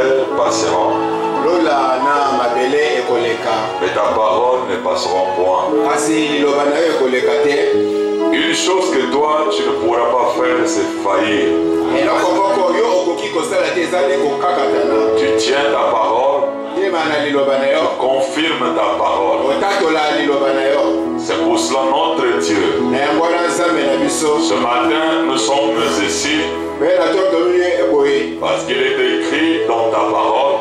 terre passeront, mais ta parole ne passera point. Une chose que toi, tu ne pourras pas faire, c'est faillir. Tu tiens ta parole, tu confirmes ta parole. C'est pour cela notre Dieu. Ce matin, nous sommes ici parce qu'il est écrit dans ta parole.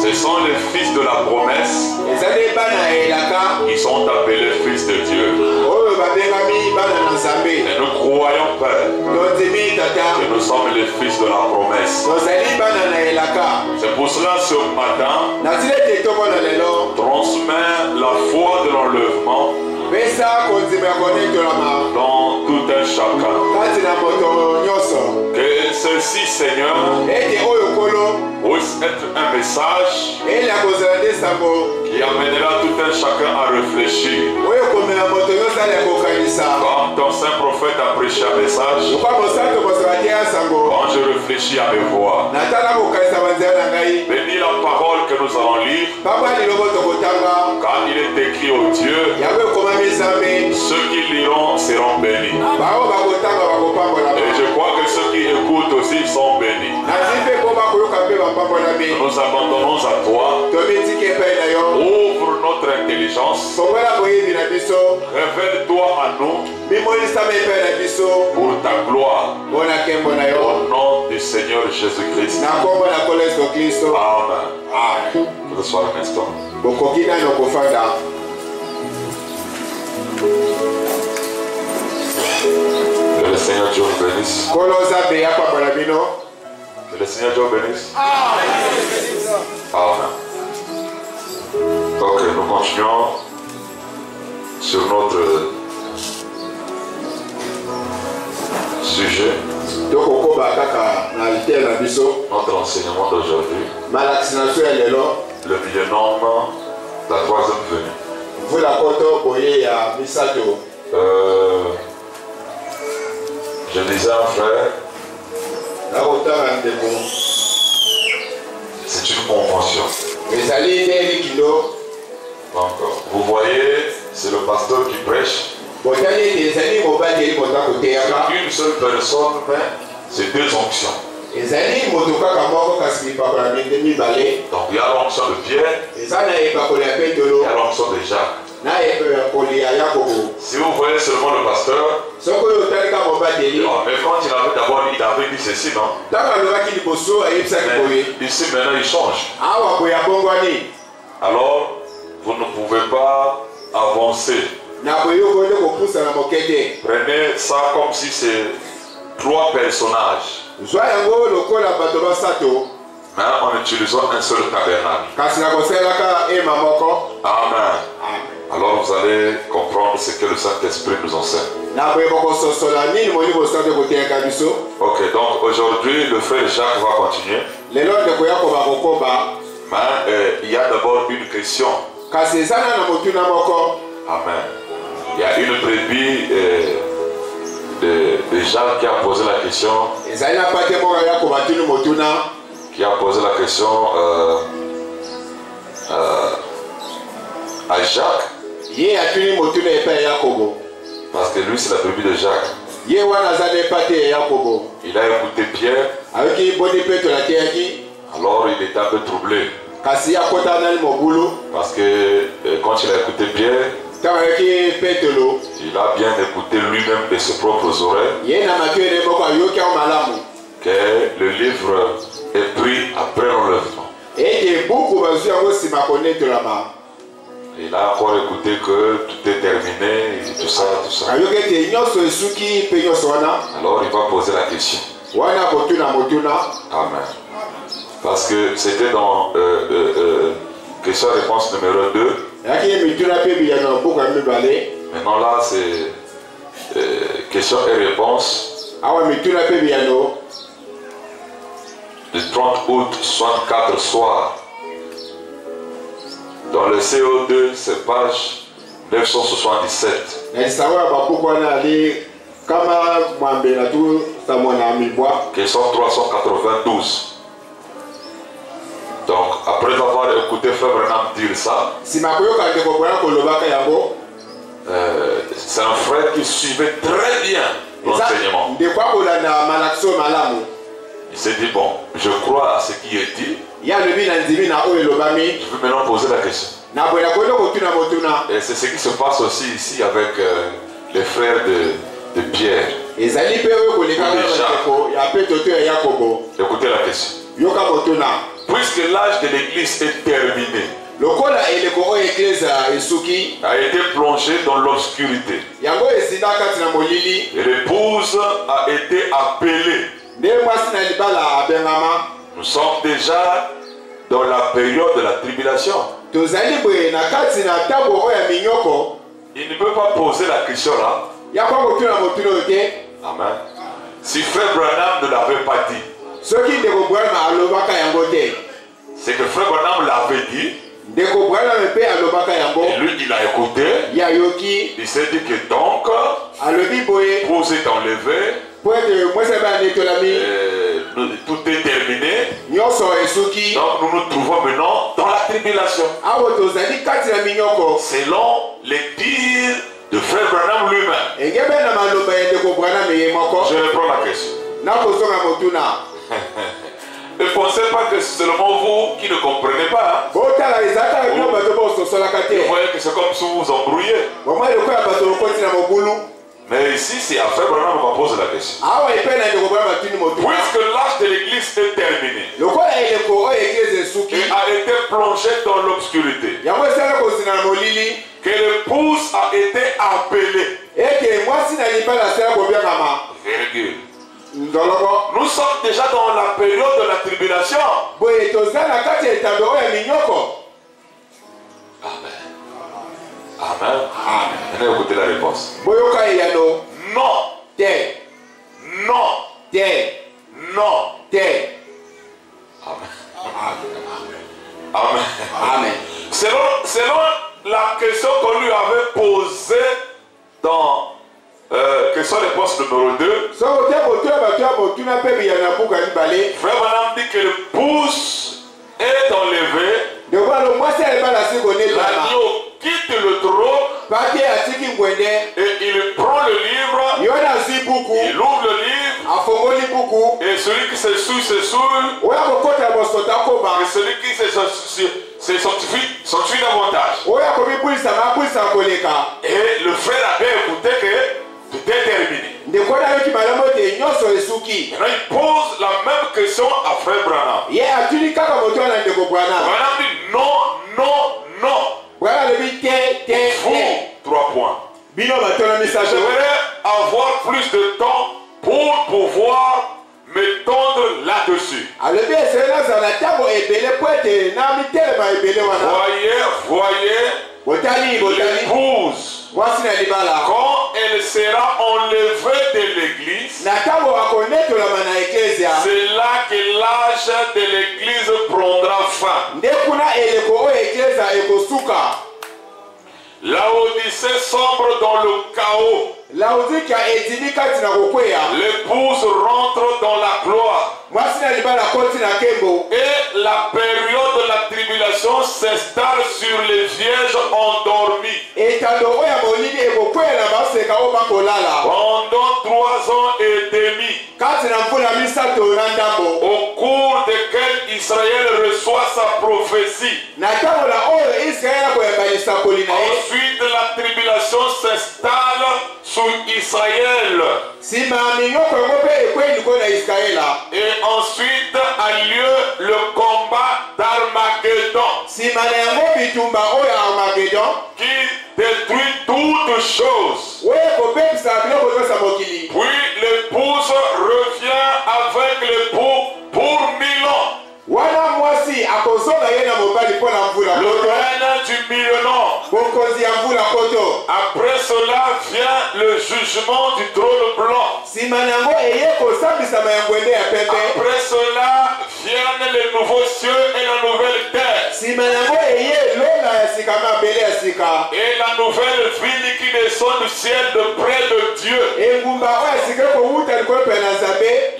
Ce sont les fils de la promesse qui sont appelés fils de Dieu. Et nous croyons, Père, que nous sommes les fils de la promesse. C'est pour cela ce matin, transmets la foi de l'enlèvement dans tout un chacun. Que ceci, Seigneur, puisse être un message qui amènera tout un chacun à réfléchir. Quand ton saint prophète a prêché un message, quand je réfléchis à mes voix, bénis la parole que nous allons lire. Quand il est écrit au Dieu, ceux qui liront seront bénis. Et je crois que ceux qui écoutent aussi sont bénis. Nous abandonnons à toi. Ouvre notre intelligence. Révèle-toi à nous pour ta gloire. Au nom du Seigneur Jésus-Christ. Amen. Vous soyez un instant. Que le Seigneur Dieu vous bénisse. Que le Seigneur Dieu vous bénisse. Amen. Donc nous continuons sur notre sujet, notre enseignement d'aujourd'hui. Le millénaire, la troisième venue. Je disais à un frère, c'est une convention. Donc, vous voyez, c'est le pasteur qui prêche. Une seule personne, mais c'est deux onctions. Donc, il y a l'onction de Pierre, il y a l'onction de Jacques. Si vous voyez seulement le pasteur, mais quand il avait dit ceci, non? Mais ici maintenant il change. Alors, vous ne pouvez pas avancer. Prenez ça comme si c'est trois personnages. Mais en utilisant un seul tabernacle. Amen. Alors vous allez comprendre ce que le Saint-Esprit nous enseigne. Ok, donc aujourd'hui le frère Jacques va continuer. Mais il y a d'abord une question. Amen. Il y a une brebis de Jacques qui a posé la question. Qui a posé la question à Jacques. Parce que lui c'est la brebis de Jacques. Il a écouté Pierre. Alors il était un peu troublé. Parce que quand il a écouté Pierre, il a bien écouté lui-même de ses propres oreilles que le livre est pris après l'enlèvement. Il a encore écouté que tout est terminé et tout ça, tout ça. Alors il va poser la question. Amen. Parce que c'était dans question-réponse numéro 2. Maintenant là c'est question et réponse. Le 30 août 64 soir. Dans le CO2, c'est page 977. Question 392. écouté Frère Branham dire ça, c'est un frère qui suivait très bien l'enseignement. Il s'est dit, bon, je crois à ce qui est dit. Je vais maintenant poser la question. Et c'est ce qui se passe aussi ici avec les frères de Pierre. Écoutez la question. Puisque l'âge de l'église est terminé, a été plongé dans l'obscurité, et l'épouse a été appelée. Nous sommes déjà dans la période de la tribulation. Il ne peut pas poser la question là. Amen. Si Frère Branham ne l'avait pas dit, c'est que Frère Branham l'avait dit, et lui il a écouté, il s'est dit que donc, l'épouse est enlevée, tout est terminé, donc nous nous trouvons maintenant dans la tribulation. Selon les dires de Frère Branham lui-même. Je reprends la question. Ne pensez pas que c'est seulement vous qui ne comprenez pas. Vous voyez que c'est comme si vous vous embrouillez. Mais ici, c'est à Frère Branham qu'on pose la question. Puisque l'âge de l'église est terminé, et a été plongé dans l'obscurité, que l'épouse a été appelée. Virgule. Nous sommes déjà dans la période de la tribulation. Amen. Amen. Amen. Écoutez la réponse. Non. Non. Non. Amen. Amen. Amen. Selon la question qu'on lui avait posée dans question-réponse numéro 2, Frère Branham dit que l'épouse est enlevée, l'agneau quitte le trône, et il prend le livre, il ouvre le livre, et celui qui se souille, et celui qui se sanctifie davantage. Et le frère avait écouté que tout est terminé. Maintenant il pose la même question à Frère Branham. Branham dit non, non, non. Vous, 3 points. J'aimerais avoir plus de temps pour pouvoir m'étendre là-dessus. Voyez, l'épouse, quand elle sera enlevée de l'église, c'est là que l'âge de l'église prendra fin. L'Odyssée sombre dans le chaos. L'épouse rentre dans la gloire. Et la période de la tribulation s'installe sur les vierges endormies. Pendant 3 ans et demi, au cours desquels Israël reçoit sa prophétie. Ensuite, la tribulation s'installe sur Israël. Et ensuite a lieu le combat d'Armageddon, qui détruit toutes choses. Puis l'épouse revient avec l'époux pour 1000 ans. Le règne du millénaire. Après cela vient le jugement du trône blanc. Après cela viennent les nouveaux cieux et la nouvelle terre. Et la nouvelle ville qui descend du ciel de près de Dieu.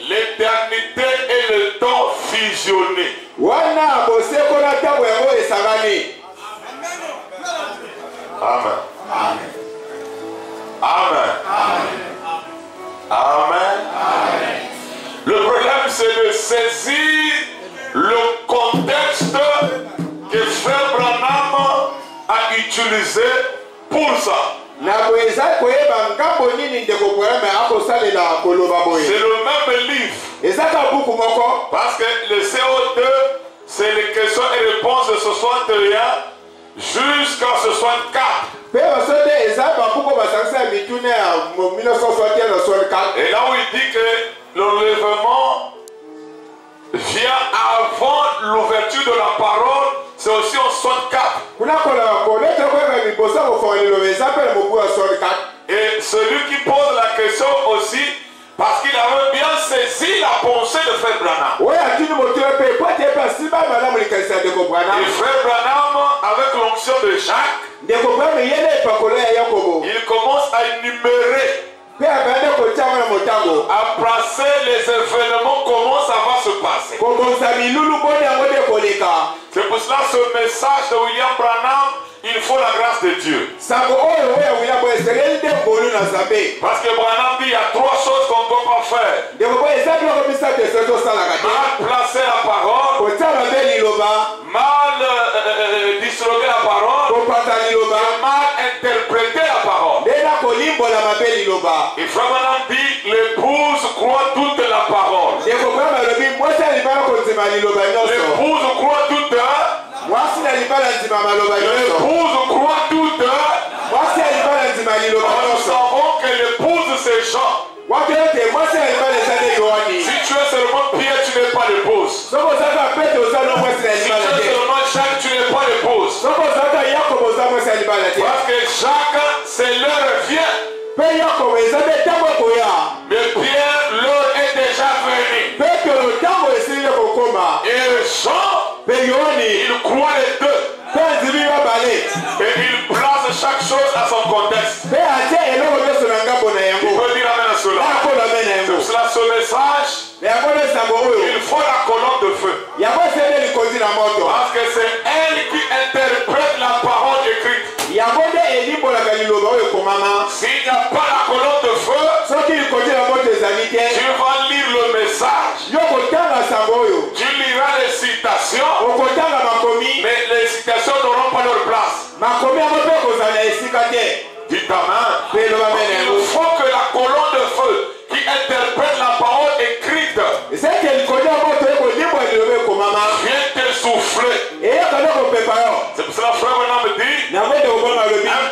L'éternité et le temps fusionnés. saisir le contexte que Frère Branham a utilisé pour ça. C'est le même livre. Parce que le CO2, c'est les questions et réponses de 61 jusqu'à 64. Et là où il dit que l'enlèvement vient avant l'ouverture de la parole, c'est aussi en 64. Et celui qui pose la question aussi, parce qu'il avait bien saisi la pensée de Frère Branham. Et Frère Branham, avec l'onction de Jacques, il commence à énumérer, à placer les événements, comment ça va se passer. C'est pour cela ce message de William Branham, il faut la grâce de Dieu. Parce que Branham dit il y a trois choses qu'on ne peut pas faire. Mal placer la parole, mal disloquer la parole, et mal interpréter la parole. Et Frère Branham dit l'épouse croit toute la parole. L'épouse croit toute. L'épouse croit toute. Nous savons que l'épouse c'est Jean. Si tu es seulement Pierre, tu n'es pas l'épouse. Si tu es seulement Jacques, tu n'es pas l'épouse. Parce que Jacques, c'est l'heure vient. Mais Pierre, l'heure est déjà venue. Et Jean, il croit les deux. Et il place chaque chose à son contexte. Il peut dire amen à cela. C'est pour cela ce message, il faut la colonne de feu. Parce que c'est elle qui interprète la parole écrite. S'il n'y a pas la colonne de feu, tu vas lire le message. Tu liras les citations. Mais les citations n'auront pas leur place. Dites amen. Il faut que la colonne de feu qui interprète la parole écrite vienne te souffler. C'est pour cela Frère Branham me dit un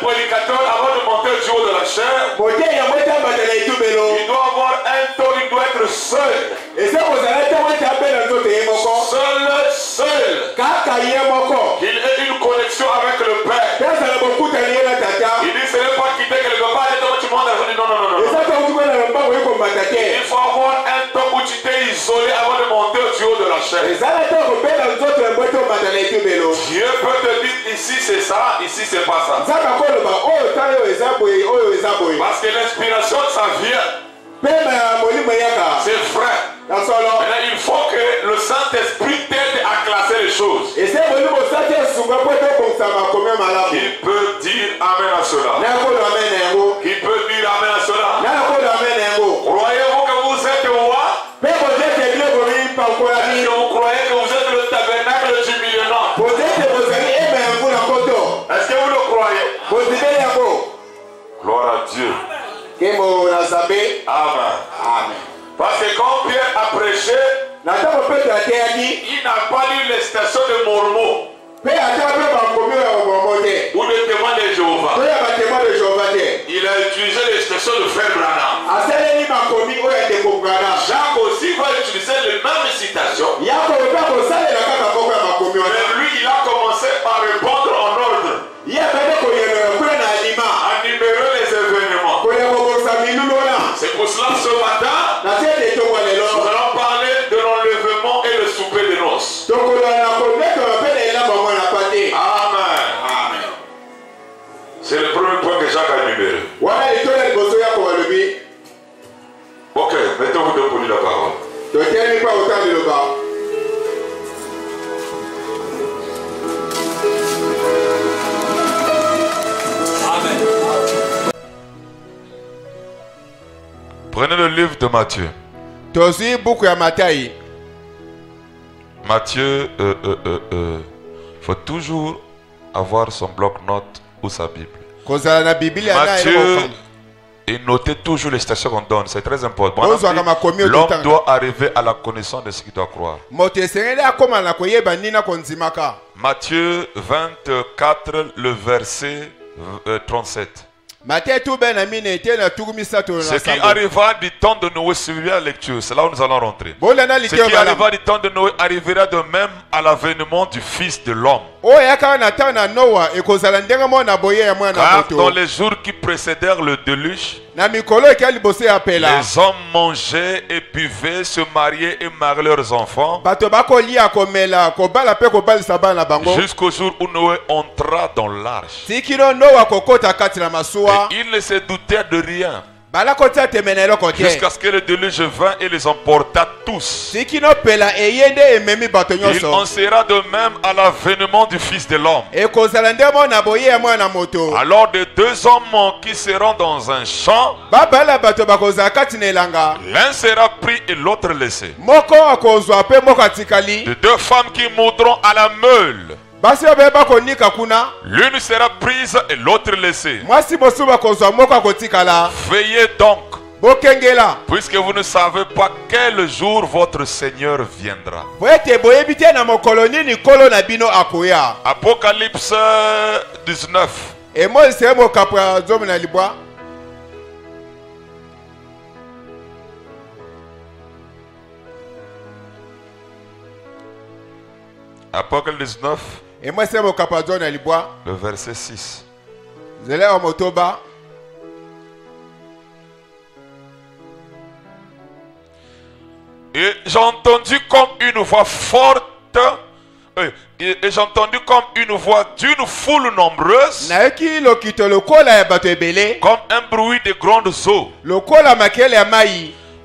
prédicateur avant de monter du haut de la chair, il doit avoir un ton, il doit être seul. Seul. Qu'il ait une connexion avec le Père. Il dit ce n'est pas quitter quelque part et donc tu montes à la non. Il faut avoir un temps où tu t'es isolé avant de monter du haut de la chair. Dieu peut te dire ici c'est ça, ici c'est pas ça. Parce que l'inspiration ça vient. C'est vrai. Maintenant, il faut que le Saint-Esprit t'aide à classer les choses. Il peut dire amen à cela. Il peut dire amen à cela. Croyez-vous que vous êtes roi? Est-ce que vous croyez que vous êtes le tabernacle du millénaire? Est-ce que vous le croyez? Gloire à Dieu. Amen. Parce que quand Pierre a prêché, il n'a pas lu les stations de Mormon ou le témoin de Jéhovah. Il a utilisé les stations de Frère Branham. Jacques aussi va utiliser les mêmes citations. Mais lui, il a commencé par répondre en ordre. À numérer les événements. C'est pour cela ce matin, nous allons parler de l'enlèvement et le souper de noces. Amen. C'est le premier point que Jacques a numéré. Ok, mettez-vous debout pour lire la parole. Amen. Prenez le livre de Matthieu. Matthieu, faut toujours avoir son bloc-notes ou sa Bible. Matthieu, et notez toujours les stations qu'on donne, c'est très important. L'homme doit arriver à la connaissance de ce qu'il doit croire. Matthieu 24, le verset 37. Ce qui arriva du temps de Noé, suivez la lecture, c'est là où nous allons rentrer. Ce qui arriva du temps de Noé arrivera de même à l'avènement du Fils de l'homme. Car dans les jours qui précédèrent le déluge, les hommes mangeaient et buvaient, se mariaient et mariaient leurs enfants, jusqu'au jour où Noé entra dans l'arche. Et il ne se doutait de rien, jusqu'à ce que le déluge vint et les emporta tous. Il en sera de même à l'avènement du Fils de l'homme. Alors de deux hommes qui seront dans un champ, l'un sera pris et l'autre laissé. De deux femmes qui monteront à la meule, l'une sera prise et l'autre laissée. Veillez donc, puisque vous ne savez pas quel jour votre Seigneur viendra. Apocalypse 19. Apocalypse 19. Le verset 6. Et j'ai entendu comme une voix forte, et j'ai entendu comme une voix d'une foule nombreuse, comme un bruit de grandes eaux,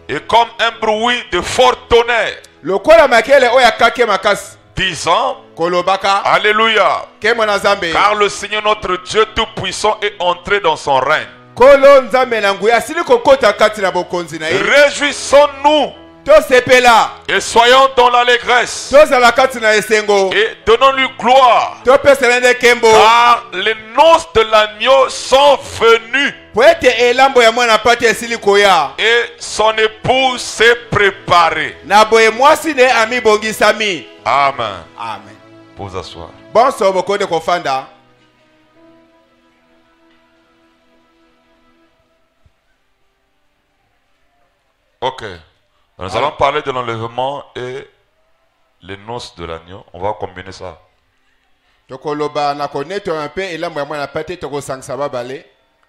et comme un bruit de fort tonnerre, disant: Alléluia, car le Seigneur notre Dieu Tout-Puissant est entré dans son règne. Réjouissons-nous et soyons dans l'allégresse, et donnons-lui gloire, car les noces de l'agneau sont venues, et son épouse s'est préparée. Amen. Amen. Pour vous asseoir. Ok. Nous allons parler de l'enlèvement et les noces de l'agneau. On va combiner ça.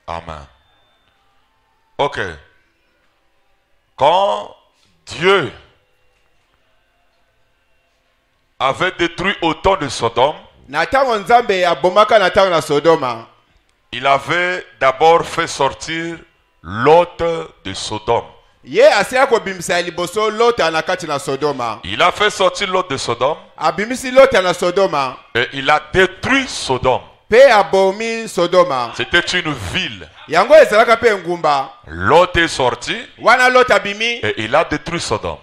Amen. Ok. Quand Dieu avait détruit autant de Sodome, il avait d'abord fait sortir Lot de Sodome. Il a fait sortir Lot de Sodome, et il a détruit Sodome. C'était une ville. Lot est sorti, et il a détruit Sodome.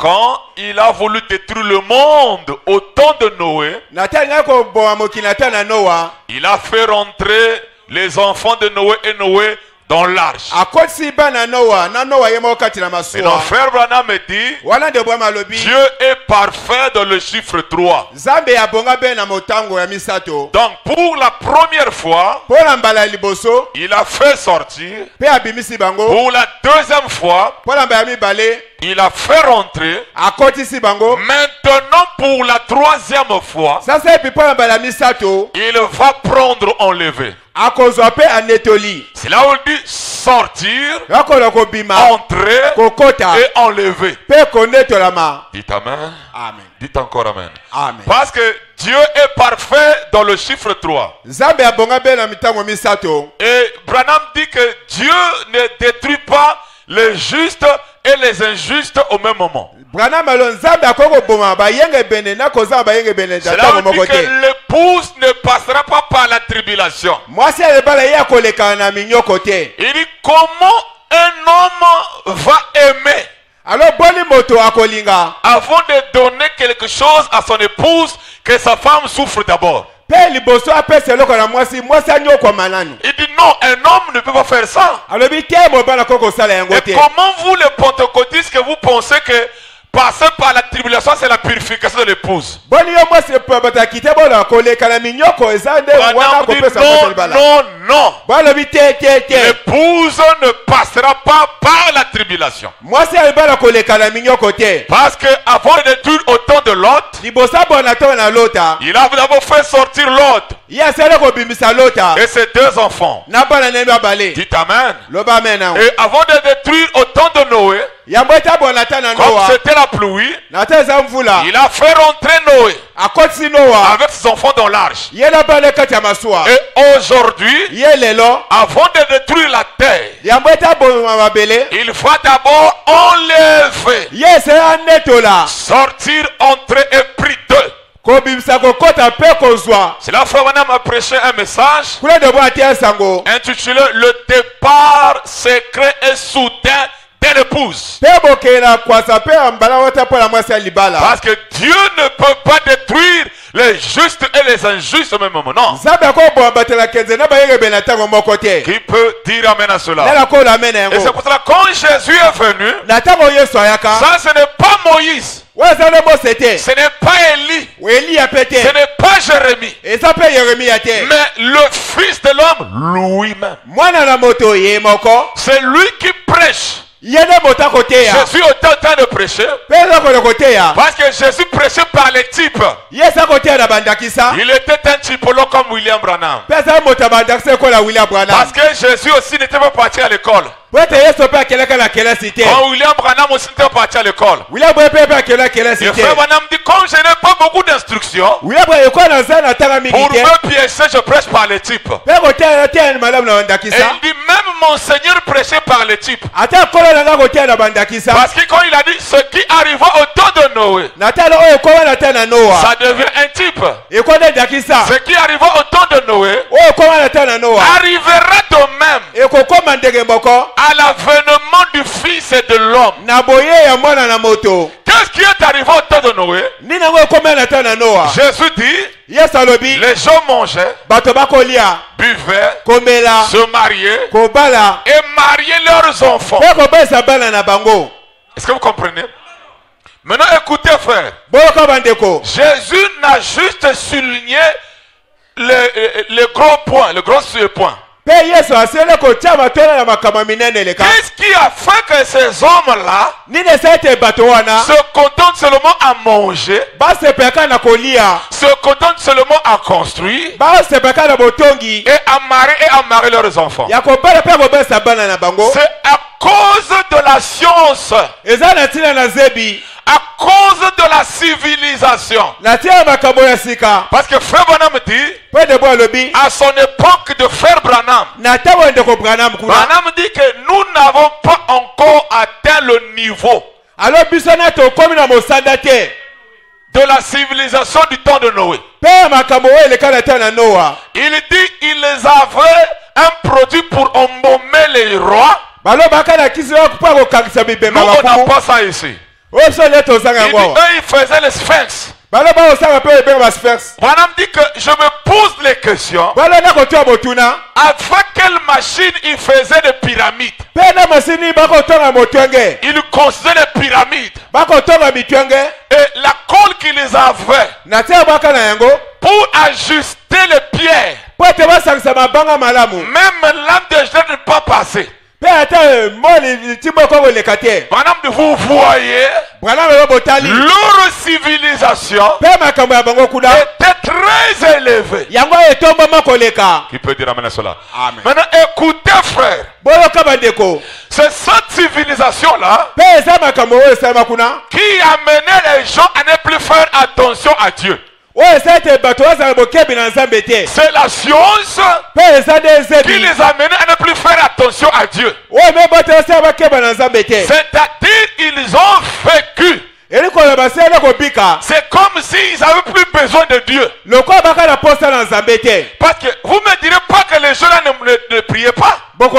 Quand il a voulu détruire le monde au temps de Noé, il a fait rentrer les enfants de Noé et Noé dans l'arche. Et notre frère Branham me dit: Dieu est parfait dans le chiffre 3. Donc pour la première fois, il a fait sortir. Pour la deuxième fois, il a fait rentrer. Maintenant pour la troisième fois, il va prendre enlever. C'est là où il dit sortir, entrer et enlever. Dites amen. Amen. Dites encore amen. Amen. Parce que Dieu est parfait dans le chiffre 3. Et Branham dit que Dieu ne détruit pas les justes et les injustes au même moment. C'est là où il dit que l'épouse ne passera pas par la tribulation. Il dit: comment un homme va aimer avant de donner quelque chose à son épouse, que sa femme souffre d'abord. Il dit non, un homme ne peut pas faire ça. Et comment vous les pentecôtistes que vous pensez que passer par la tribulation c'est la purification de l'épouse? Non, non. L'épouse ne passera pas par la tribulation. Parce que avant de détruire autant de Lot, il a d'abord fait sortir Lot et ses deux enfants. Dites Amen. Et avant de détruire autant de Noé, comme c'était la pluie, il a fait rentrer Noé avec ses enfants dans l'arche. Et aujourd'hui, avant de détruire la terre, il faut d'abord enlever, sortir, entrer et pris d'eux. C'est là frère Branham a prêché un message intitulé Le départ secret et soudain de l'épouse. Parce que Dieu ne peut pas détruire les justes et les injustes au même moment. Non. Qui peut dire amen à cela? Et c'est pour cela quand Jésus est venu, ça ce n'est pas Moïse, ce n'est pas Élie, ce n'est pas Jérémie, mais le Fils de l'homme lui-même. C'est lui qui prêche. Jésus était en train de prêcher parce que Jésus prêchait par les types. Il était un typologue comme William Branham. Parce que Jésus aussi n'était pas parti à l'école. Quand William Branham aussi n'était pas parti à l'école. Et frère Branham dit comme je n'ai pas beaucoup d'instructions, pour me piéger je prêche par les types. Et il dit même mon Seigneur prêchait par les types. Parce que quand il a dit ce qui arriva au temps de Noé, ça devient un type. Ce qui arriva au temps de Noé arrivera de même à l'avènement du Fils et de l'homme. Qu'est-ce qui est arrivé au temps de Noé? Jésus dit les gens mangeaient, buvaient, se mariaient et mariaient leurs enfants. Est-ce que vous comprenez? Maintenant écoutez frère, Jésus n'a juste souligné le gros point, le gros point. Qu'est-ce qui a fait que ces hommes-là se contentent seulement à manger, se contentent seulement à construire et à marier leurs enfants? C'est à cause de la science, à cause de la civilisation. Parce que frère Branham dit, à son époque de frère Branham, Branham dit que nous n'avons pas encore atteint le niveau de la civilisation du temps de Noé. Il dit il les avait un produit pour embaumer les rois. Nous on n'a pas ça ici. Il dit eux ils faisaient les sphinx. Branham dit que je me pose les questions. Avec quelle machine il faisait des pyramides? Il construisait les pyramides. Et la colle qu'il les avait pour ajuster les pierres, même l'âme de Jésus ne peut pas passer. Vous voyez, leur civilisation était très élevée. Qui peut dire amen à cela? Amen. Maintenant écoutez frère, c'est cette civilisation-là qui amenait les gens à ne plus faire attention à Dieu. C'est la science qui les a menés à ne plus faire attention à Dieu. C'est-à-dire ils ont vécu. C'est comme s'ils n'avaient plus besoin de Dieu. Parce que vous ne me direz pas que les gens ne priaient pas. Ils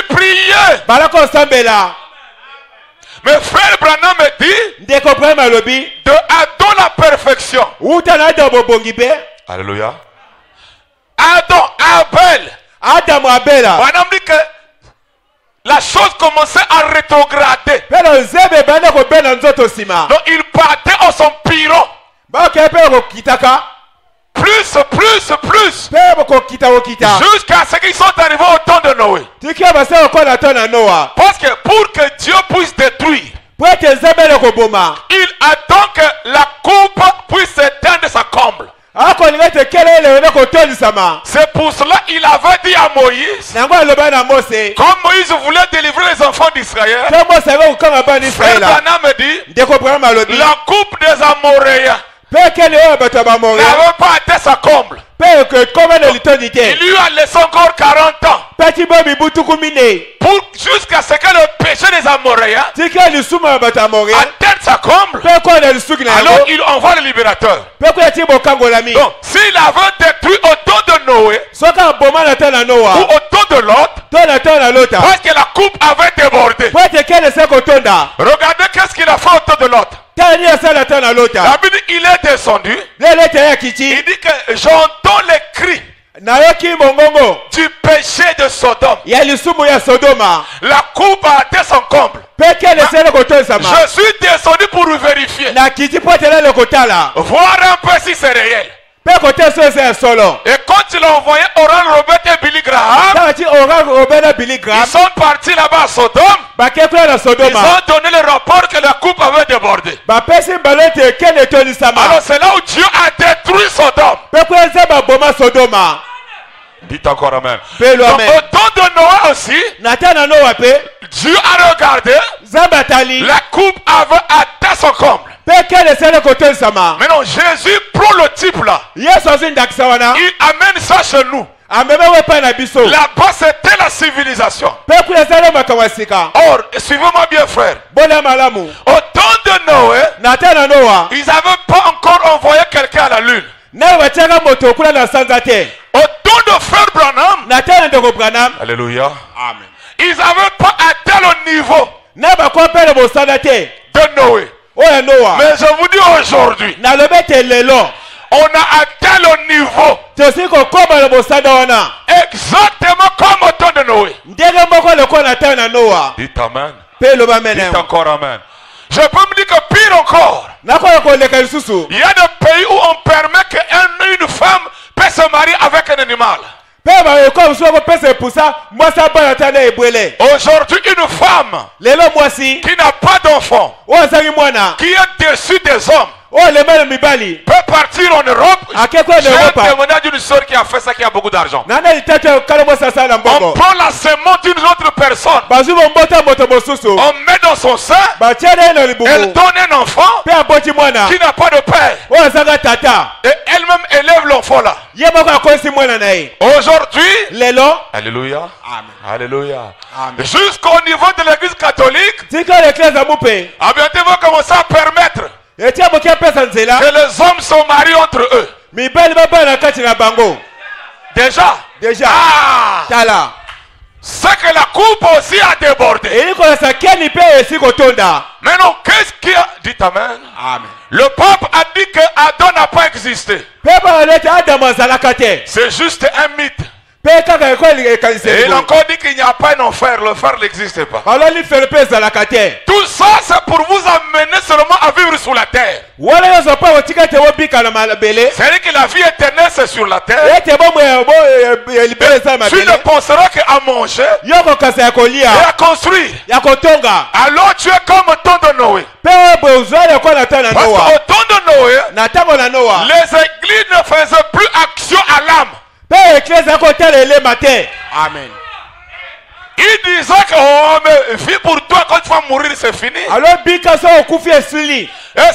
priaient. Mais frère Branham me dit de Adam la perfection. Alléluia. Abel. Branham dit que la chose commençait à rétrograder. Donc il partait en son pyro. Plus. Jusqu'à ce qu'ils sont arrivés au temps de Noé. Parce que pour que Dieu puisse détruire, il attend que la coupe puisse éteindre sa comble. C'est pour cela qu'il avait dit à Moïse, comme Moïse voulait délivrer les enfants d'Israël, Frère Branham me dit, la coupe des Amoréens n'avait pas atteint sa comble. Il lui a laissé encore 40 ans jusqu'à ce que le péché des Amoréens atteigne sa comble. Alors il envoie le libérateur. Donc s'il avait détruit au temps de Noé ou au temps de Lot, parce que la coupe avait débordé, regardez qu'est-ce qu'il a fait au temps de Lot. La Bible dit il est descendu. Il dit que j'entends les cris du péché de Sodome. La coupe a atteint son comble. Je suis descendu pour vérifier, voir un peu si c'est réel. Et quand il a envoyé Oral Robert et Billy Graham, ils sont partis là-bas à Sodome. Ils ont donné le rapport que la coupe avait débordé. Alors c'est là où Dieu a détruit Sodome. Dites encore amen. Donc au temps de Noé aussi, Dieu a regardé, la coupe avait atteint son comble. Maintenant Jésus prend le type là, il amène ça chez nous. Là-bas c'était la civilisation. Or, suivez-moi bien frère, au temps de Noé, ils n'avaient pas encore envoyé quelqu'un à la lune. Au temps de frère Branham, alléluia, amen, ils n'avaient pas atteint le niveau de Noé. Mais je vous dis aujourd'hui, on a atteint le niveau exactement comme au temps de Noé. Dites amen. Dites encore amen. Je peux me dire que pire encore, il y a des pays où on permet qu'une femme peut se marier avec un animal. Aujourd'hui, une femme qui n'a pas d'enfant, qui est déçue des hommes, peut partir en Europe. J'ai un témoignage d'une soeur qui a fait ça, qui a beaucoup d'argent. On prend la semence d'une autre personne, on met dans son sein, elle donne un enfant qui n'a pas de père, et elle-même élève l'enfant là. Aujourd'hui, alléluia, alléluia, jusqu'au niveau de l'église catholique, à bientôt ils vont commencer à permettre que les hommes se marient entre eux. Déjà. C'est que la coupe aussi a débordé. Maintenant, qu'est-ce qu'il y a? Dites amen. Amen. Le pape a dit que Adam n'a pas existé. C'est juste un mythe. Et il a encore dit qu'il n'y a pas un enfer. L'enfer n'existe pas. Tout ça c'est pour vous amener seulement à vivre sur la terre. C'est-à-dire que la vie éternelle c'est sur la terre. Tu ne penseras qu'à manger et à construire. Alors tu es comme au temps de Noé. Parce qu'au temps de Noé, les églises ne faisaient plus action à l'âme. Amen. Il disait que mais vie pour toi quand tu vas mourir c'est fini. Et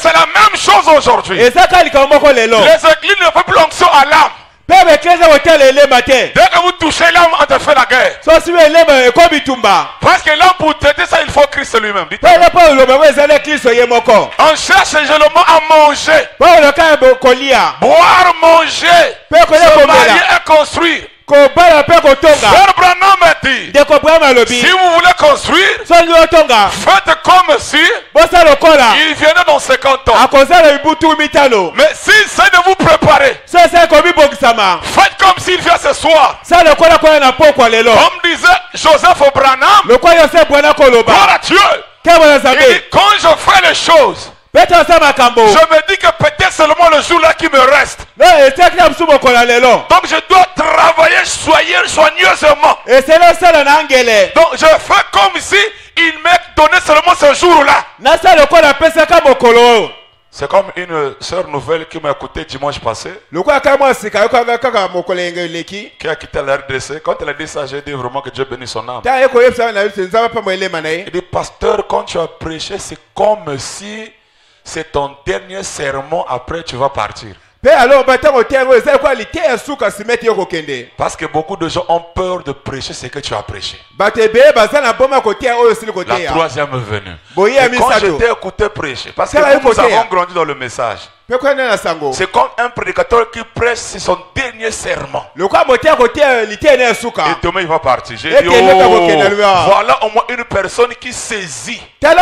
c'est la même chose aujourd'hui. Les églises ne font plus action à l'âme. Dès que vous touchez l'âme, on te fait la guerre. Parce que l'âme pour traiter ça, il faut Christ lui-même. On cherche généralement à manger, boire, manger, se marier et construire. Frère Branham a dit, si vous voulez construire, faites comme si il venait dans 50 ans. Mais s'il essaie de vous préparer, faites comme s'il vient ce soir. Comme disait Joseph Branham, gloire à Dieu. Il dit, quand je fais les choses, je me dis que peut-être seulement le jour là qui me reste. Donc je dois travailler soigneusement. Donc je fais comme si il m'a donné seulement ce jour là. C'est comme une sœur nouvelle qui m'a écouté dimanche passé, qui a quitté la RDC. Quand elle a dit ça, j'ai dit vraiment que Dieu bénisse son âme. Il dit, pasteur, quand tu as prêché, c'est comme si c'est ton dernier sermon, après tu vas partir. Parce que beaucoup de gens ont peur de prêcher ce que tu as prêché. La troisième venue. Et quand je t'ai écouté prêcher, parce que nous avons grandi dans le message, c'est comme un prédicateur qui prêche son dernier serment. Et demain il va partir. J'ai dit, voilà au moins une personne qui saisit. Parce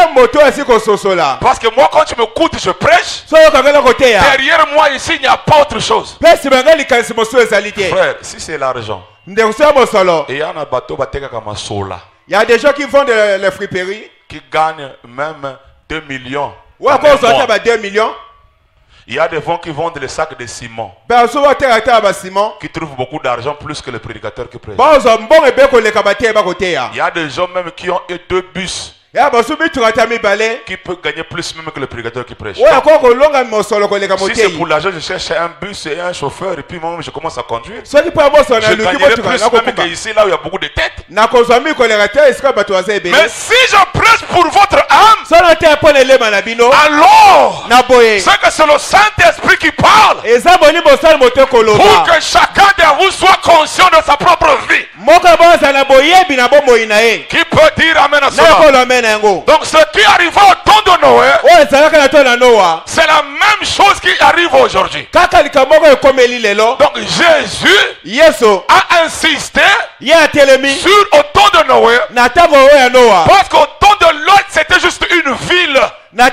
que moi quand tu m'écoutes, je prêche. Derrière moi ici, il n'y a pas autre chose. Frère, si c'est l'argent, et il y a un bateau, il y a des gens qui font les friperies, qui gagnent même 2 millions. 2 millions. Il y a des gens qui vendent les sacs de ciment, qui trouvent beaucoup d'argent plus que le prédicateur qui prêche. Il y a des gens même qui ont 2 bus, qui peut gagner plus même que le prédicateur qui prêche. Si c'est pour l'argent, je cherche un bus et un chauffeur et puis moi-même je commence à conduire. Je gagnerai plus même qu'ici là où il y a beaucoup de têtes. Mais si je prêche pour votre âme, alors c'est que c'est le Saint-Esprit qui parle, pour que chacun de vous soit conscient de sa propre vie. Qui peut dire amen à cela? Donc ce qui arriva au temps de Noé, c'est la même chose qui arrive aujourd'hui. Donc Jésus a insisté sur au temps de Noé, parce qu'au temps de Lot c'était juste une ville. Mais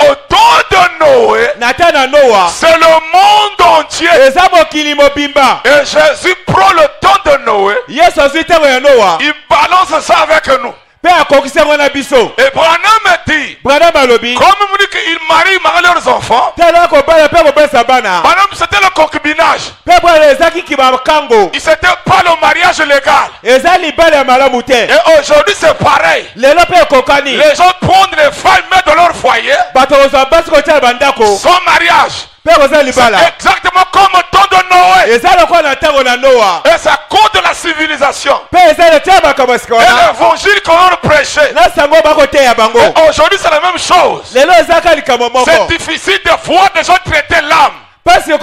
au temps de Noé, c'est le monde entier. Et Jésus prend le temps de Noé, il balance ça avec nous. Et Branham dit, comme vous dites qu'ils marient leurs enfants, c'était le concubinage. C'était pas le mariage légal. Et aujourd'hui c'est pareil. Les gens prennent les femmes, mettent dans leur foyer sans mariage. C'est exactement comme au temps de Noé. Et c'est à cause de la civilisation et l'évangile qu'on a prêché. Aujourd'hui c'est la même chose. C'est difficile de voir des gens traiter l'âme, parler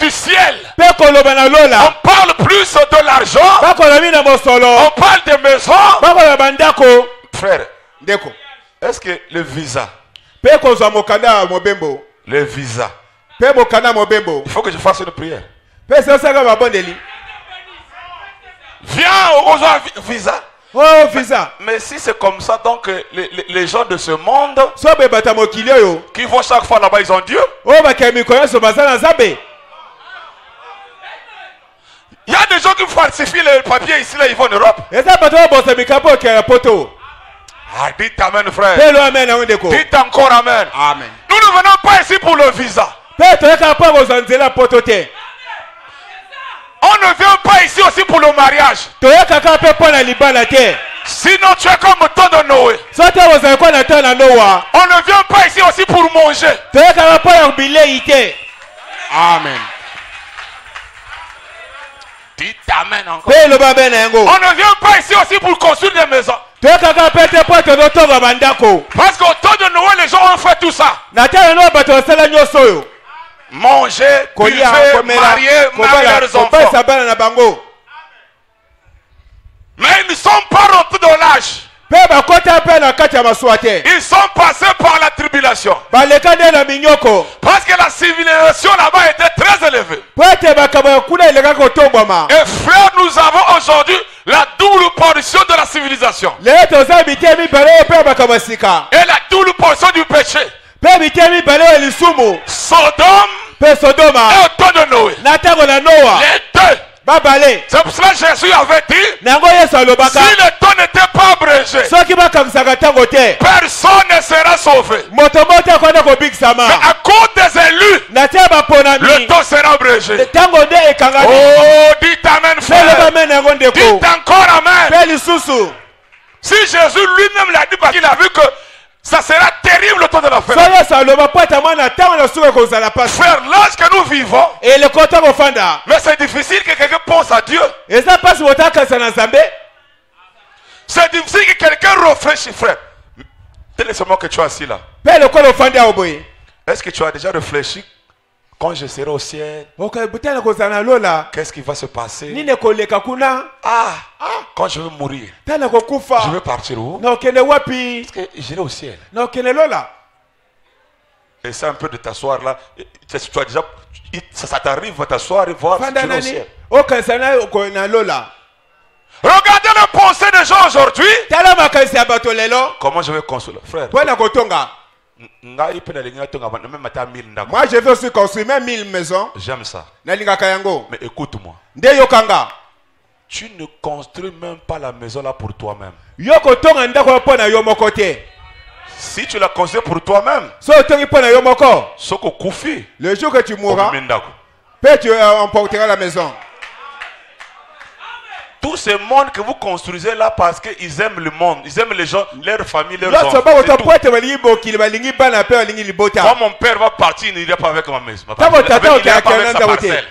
du ciel. On parle plus de l'argent, on parle des maisons. Frère, est-ce que le visa, le visa, il faut que je fasse une prière. Viens au visa. Visa. Mais si c'est comme ça, donc les gens de ce monde qui vont chaque fois là-bas, ils ont Dieu. Il y a des gens qui falsifient les papiers ici, là, ils vont en Europe. Ah, dites amen, frère. Dites encore amen. Amen. Nous ne venons pas ici pour le visa. On ne vient pas ici aussi pour le mariage. Sinon tu es comme au temps de Noé. On ne vient pas ici aussi pour manger. Amen. Dites amen encore. On ne vient pas ici aussi pour construire des maisons. Parce qu'au temps de Noé, les gens ont fait tout ça. Manger, cultiver, marier leurs enfants. Mais ils ne sont pas rentrés dans l'âge. Ils sont passés par la tribulation. civilisation. Parce que la civilisation là-bas était très élevée. Et frère, nous avons aujourd'hui la double portion de la civilisation. Et la double portion du péché. Sodome et au temps de Noé. Les deux. C'est pour cela que Jésus avait dit, si le temps n'était pas abrégé, personne ne sera sauvé. Mais à cause des élus, le temps sera abrégé. Oh, dites amen, frère. Dites encore amen. Si Jésus lui-même l'a dit parce qu'il a vu que ça sera terrible le temps de la fin. Frère, l'âge que nous vivons, mais c'est difficile que quelqu'un pense à Dieu. C'est difficile que quelqu'un réfléchisse, frère. Laisse-moi que tu es assis là. Est-ce que tu as déjà réfléchi? Quand je serai au ciel, qu'est-ce qui va se passer? Quand je vais mourir, je vais partir où? Parce que j'irai au ciel. Et c'est un peu de t'asseoir là. Tu as déjà, ça t'arrive de t'asseoir et voir si tu es au ciel. Regardez la pensée des gens aujourd'hui. Comment je vais consoler, frère? Moi, je veux aussi construire même 1000 maisons. J'aime ça. Mais écoute-moi. Tu ne construis même pas la maison là pour toi-même. Si tu la construis pour toi-même, le jour que tu mourras, tu emporteras la maison. Tout ce monde que vous construisez là parce qu'ils aiment le monde, ils aiment les gens, leur famille, leurs enfants. Quand mon père va partir, il n'ira pas avec ma maison. Il n'ira pas avec sa parcelle.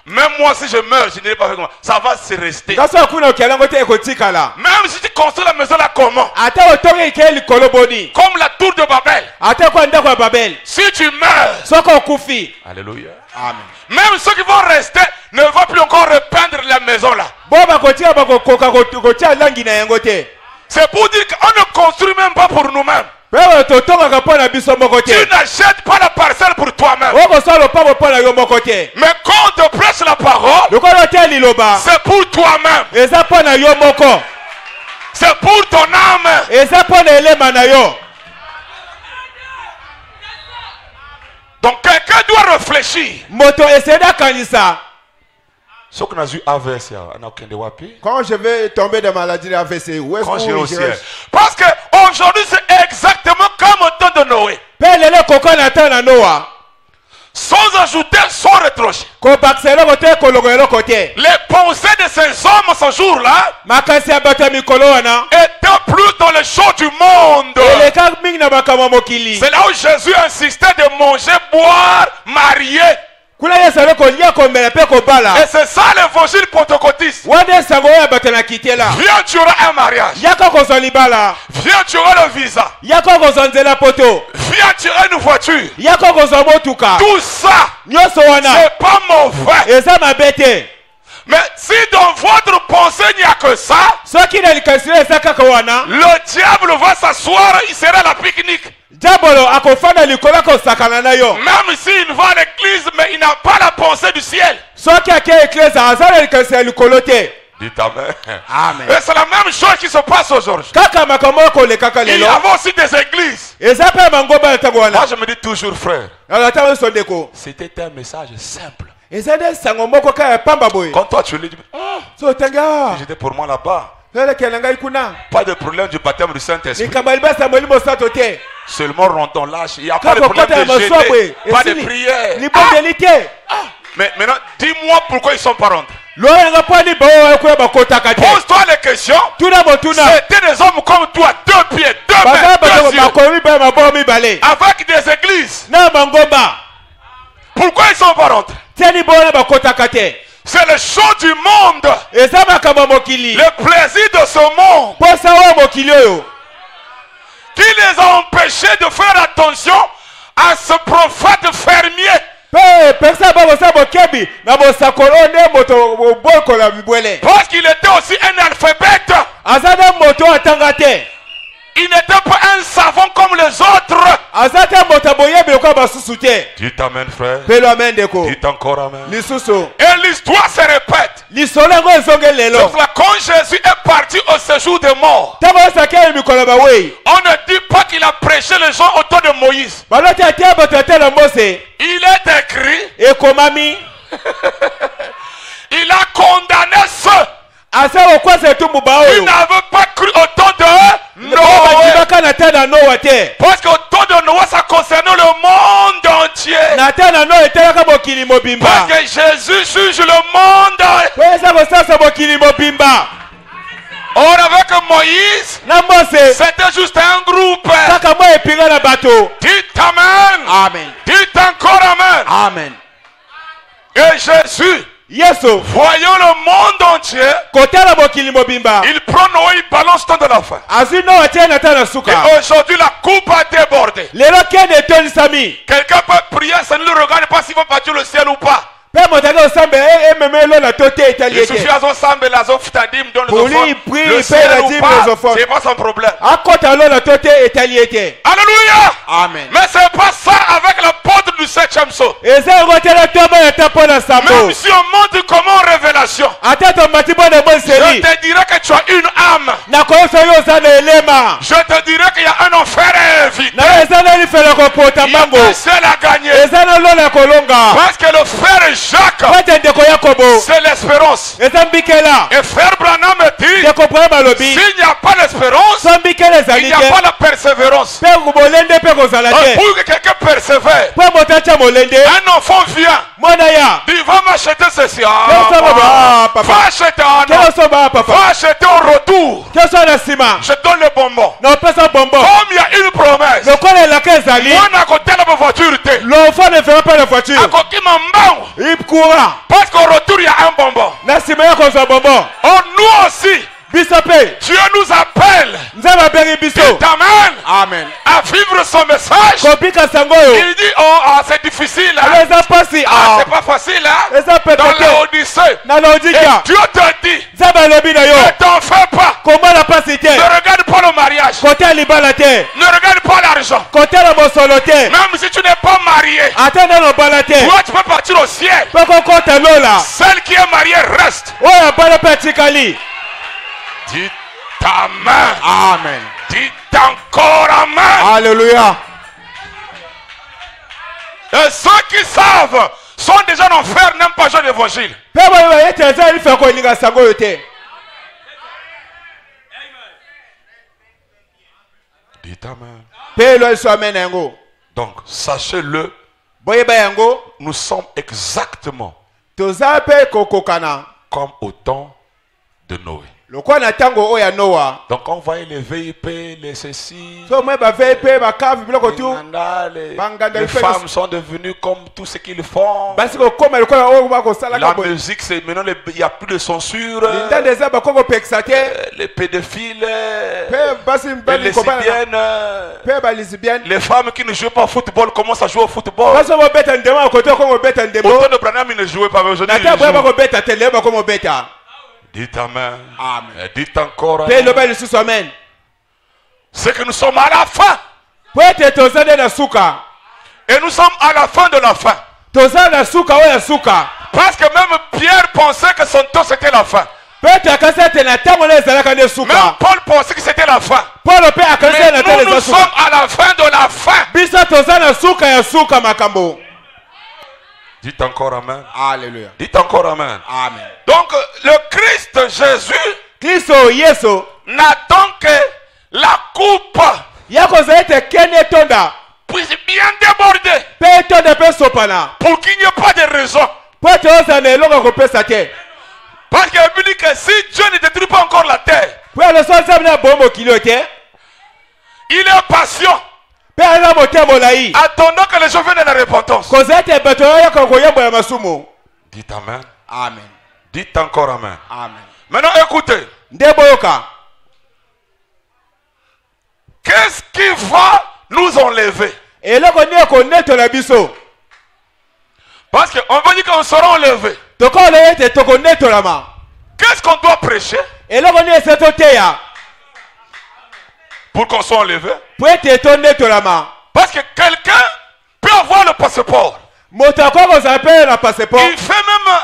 Même moi, si je meurs, je n'irai pas avec moi. Ça va se rester. Même si tu construis la maison là, comment? Comme la tour de Babel. Si tu meurs, alléluia. Amen. Même ceux qui vont rester ne vont plus encore repeindre la maison là. C'est pour dire qu'on ne construit même pas pour nous-mêmes. Tu n'achètes pas la parcelle pour toi-même. Mais quand on te prêche la parole, c'est pour toi-même. C'est pour ton âme. Donc quelqu'un doit réfléchir. Quand je vais tomber de maladie AVC, où est-ce que je vais? Parce que aujourd'hui c'est exactement comme au temps de Noé. Sans ajouter, sans retrancher. Les pensées de ces hommes ce jour-là étaient plus dans les choses du monde. C'est là où Jésus insistait de manger, boire, marier. Et c'est ça l'évangile pentecôtiste. Viens, tu auras un mariage. Viens, tu auras le visa. Viens, tu auras une voiture. Tout ça, c'est pas mauvais. Mais si dans votre pensée il n'y a que ça, le diable va s'asseoir, il sera à la pique-nique. Même s'il va à l'église, mais il n'a pas la pensée du ciel. Dites amen. Amen. Et c'est la même chose qui se passe aujourd'hui. Il y a aussi des églises. Moi je me dis toujours, frère, c'était un message simple. Quand toi tu lis, j'étais pour moi là-bas. Pas de problème du baptême du Saint-Esprit. Seulement rondons lâche. Il n'y a pas de problème de jeûner, pas de prière. Mais maintenant, dis-moi pourquoi ils ne sont pas rentrés. Pose-toi les questions. C'était des hommes comme toi, 2 pieds, 2 mains, 2 yeux, avec des églises. Pourquoi ils ne sont pas rentrés? C'est le show du monde. Le plaisir de ce monde qui les a empêchés de faire attention à ce prophète fermier. Parce qu'il était aussi un alphabète. Il n'était pas un savant comme les autres. Dites amen, frère. Dites encore amen. Et l'histoire se répète. Donc là, quand Jésus est parti au séjour des morts, on ne dit pas qu'il a prêché les gens autour de Moïse. Il est écrit. Il a condamné ceux qui n'avaient pas cru au temps de Noé. Parce qu'au temps de Noé, ça concernait le monde entier. Parce que Jésus juge le monde. Or avec Moïse, c'était juste un groupe. Dites amen. Amen. Dites encore amen. Amen. Et Jésus, voyant le monde entier, il prend Noé, il balance tant de la fin. Et aujourd'hui la coupe a débordé. Quelqu'un peut prier, ça ne le regarde pas s'il va partir le ciel ou pas. Il suffit à son sambe, la zone tadim, donne le ciel ou pas, c'est pas son problème. Alléluia. Amen. Mais c'est pas ça avec l'apôtre du 7e saut. Même si on monte comme en révélation, je te dirais que tu as une âme. Je te dirais qu'il y a un enfer à éviter. Il y a un ciel à gagner. Parce que le frère Jacques, c'est l'espérance. Et frère Branham me dit, s'il n'y a pas l'espérance, il n'y a pas la persévérance. Pour que quelqu'un persévère, un enfant vient, il va m'acheter ceci. Va acheter va acheter au retour. Je donne le bonbon. Comme il y a une promesse, moi, à côté de la voiture, l'enfant ne fera pas la voiture. Il courra. Parce qu'au retour, il y a un bonbon. Oh, nous aussi, Dieu nous appelle. Amen. Amen. À vivre son message. Il dit, oh, c'est difficile. C'est pas facile. Dans l'Odyssée. Et Dieu te dit, ne t'en fais pas. Ne regarde pas le mariage. Ne regarde pas l'argent. Même si tu n'es pas marié, toi tu peux partir au ciel. Celle qui est mariée reste. Dites amen. Amen. Dites encore amen. Alléluia. Et ceux qui savent sont déjà en enfer, n'aiment pas jouer l'évangile. Dites amen. Donc, sachez-le, nous sommes exactement comme au temps de Noé. Donc on voit les VIP, les ceci, les femmes sont devenues comme tout ce qu'ils font. La musique, c'est maintenant il n'y a plus de censure. Les pédophiles, les lesbiennes, les femmes qui ne jouent pas au football commencent à jouer au football. Autant de Branham, ils ne jouaient pas, mais aujourd'hui ils jouent. Dites amen. Amen. Dites encore amen. C'est que nous sommes à la fin. Et nous sommes à la fin de la fin. Parce que même Pierre pensait que son temps c'était la fin. Même Paul pensait que c'était la fin. Mais nous sommes à la fin de la fin. Dites encore amen. Alléluia. Dites encore amen. Amen. Donc le Christ Jésus n'attend que la coupe puisse bien déborder pour qu'il n'y ait pas de raison. Parce qu'il dit que si Dieu ne détruit pas encore la terre, il est patient. Attendons que les gens viennent à la repentance. Dites amen. Amen. Dites encore amen. Amen. Maintenant écoutez. Qu'est-ce qui va nous enlever? Parce qu'on va dire qu'on sera enlevé. Qu'est-ce qu'on doit prêcher pour qu'on soit enlevé? Parce Parce que quelqu'un peut avoir le passeport. Il fait même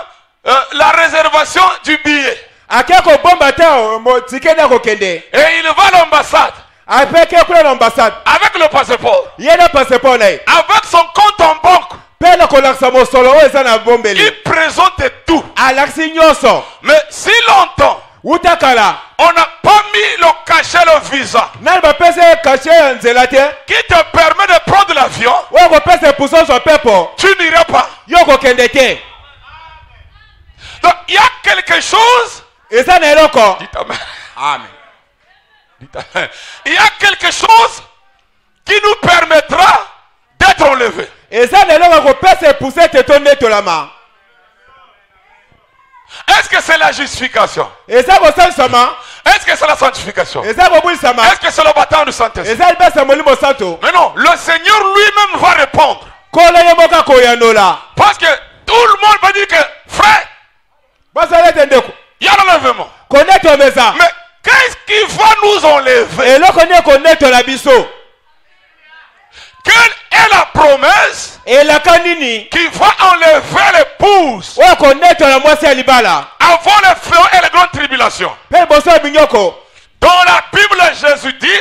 la réservation du billet. Et il va à l'ambassade. Avec le passeport. Avec son compte en banque. Il présente tout. Mais si longtemps on n'a pas mis le cachet, le visa, qui te permet de prendre l'avion, tu n'iras pas. Donc il y a quelque chose. Dites amen. Amen. Dites amen. Il y a quelque chose qui nous permettra d'être enlevés. Est-ce que c'est la justification? Est-ce que c'est la sanctification? Est-ce que c'est le baptême du Saint-Esprit? Mais non, le Seigneur lui-même va répondre. Parce que tout le monde va dire que frère, il y a l'enlèvement. Mais qu'est-ce qui va nous enlever? Quelle est la promesse qui va enlever l'épouse avant le fléau et la grande tribulation? Dans la Bible, Jésus dit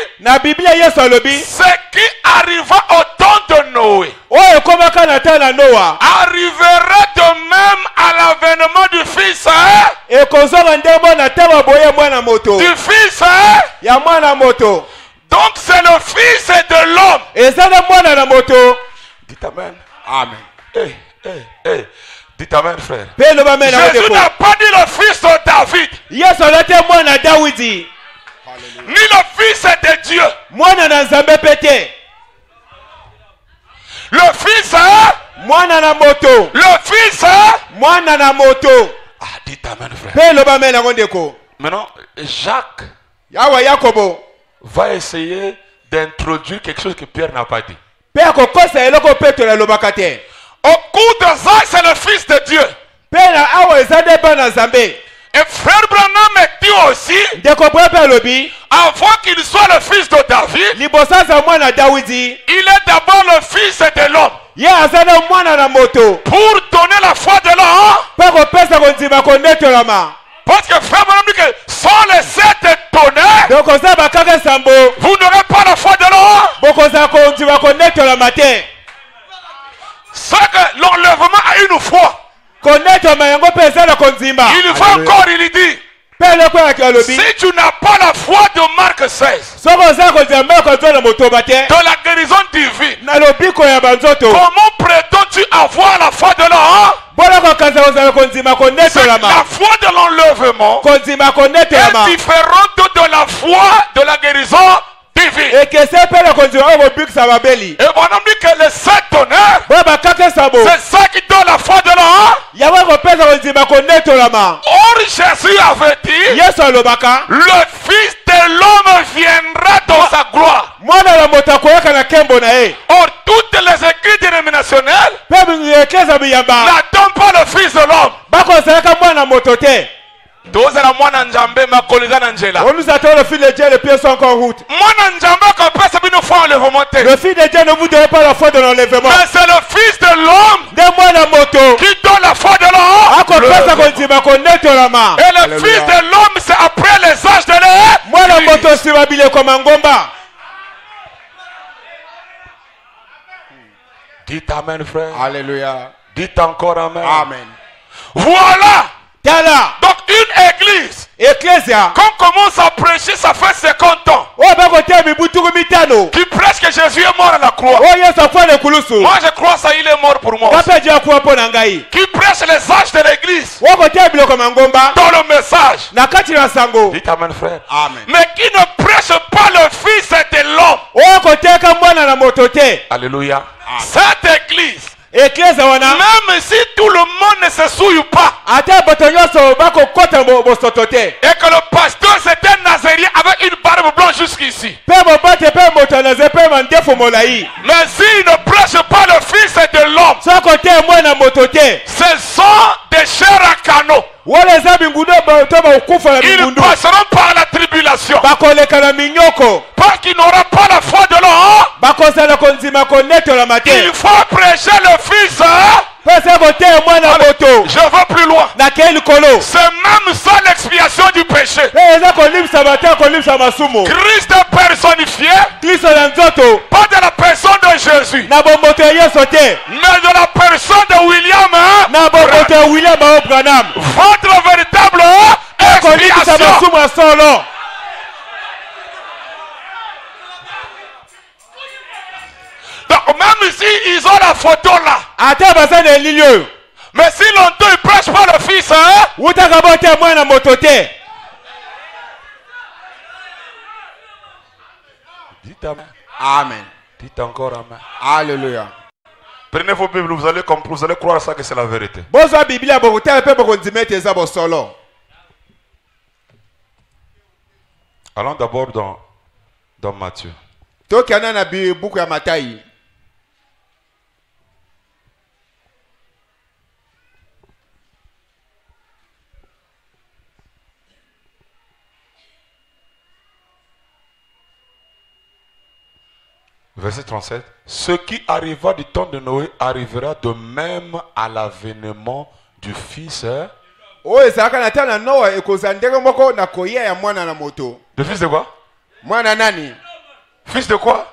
ce qui arriva au temps de Noé arrivera de même à l'avènement du Fils du Fils. Donc c'est le Fils de l'homme. Dites amen. Amen. Dites amen, frère. Jésus n'a pas dit le Fils de David. Ni le Fils de Dieu. Le Fils. Le Fils. Ah, dites amen, frère. Maintenant, Jacques va essayer d'introduire quelque chose que Pierre n'a pas dit. Au cours de ça, c'est le Fils de Dieu. Et frère Branham dit aussi, avant qu'il soit le fils de David, il est d'abord le fils de l'homme. Pour donner la foi de l'homme. Parce que frère Branham dit que sans les 7 tonnerres, vous n'aurez pas la foi de l'homme. C'est que l'enlèvement a une foi. Il va encore, il dit, si tu n'as pas la foi de Marc 16, de la guérison divine, comment prétends-tu avoir la foi de l'homme? La foi de l'enlèvement est différente de la foi de la guérison divine. Et on a dit que les 7 tonnerres, c'est ça qui donne la foi de l'homme. Or Jésus avait dit, le Fils de l'homme viendra dans sa gloire. Or toutes les églises dénominationnelles n'attendent pas le Fils de l'homme. Those are mwana njambe makoliza na njela. On nous attend le fil de Dieu, les pieds sont encore en route. Mwana njambe qu'on passe une fois enlèvement. Le fil de Dieu ne vous donne pas la foi de l'enlèvement. Mais c'est le Fils de l'homme qui donne la foi de l'homme. Et le Fils de l'homme, c'est après les âges de l'homme. Dites amen, frère. Alléluia. Dites encore amen. Amen. Voilà. Donc une église, quand on commence à prêcher, ça fait 50 ans, qui prêche que Jésus est mort à la croix. Moi je crois ça, il est mort pour moi. Qui prêche les âges de l'église dans le message. Dites amen, frère. Amen. Mais qui ne prêche pas le Fils de l'homme. Alléluia. Cette église, même si tout le monde ne se souille pas, et que le pasteur c'est un nazérien avec une barbe blanche jusqu'ici, mais s'il ne prêche pas le Fils de l'homme, ce sont des chairs à canot. Ils passeront par la tribulation parce qu'il n'aura pas la foi de l'homme. Il faut prêcher le Fils. Je vais plus loin. C'est même ça l'expiation du péché. Christ est personnifié. Pas de la personne de Jésus, mais de la personne de William. Votre véritable expiation. Donc même ici, ils ont la photo là. Mais si longtemps ils prêchent pas le Fils, dites amen. Amen. Dites encore amen. Alléluia. Prenez vos Bibles, vous allez croire ça que c'est la vérité. Allons d'abord dans Matthieu. Verset 37. Ce qui arriva du temps de Noé arrivera de même à l'avènement du Fils. Le Fils de quoi? Fils de quoi?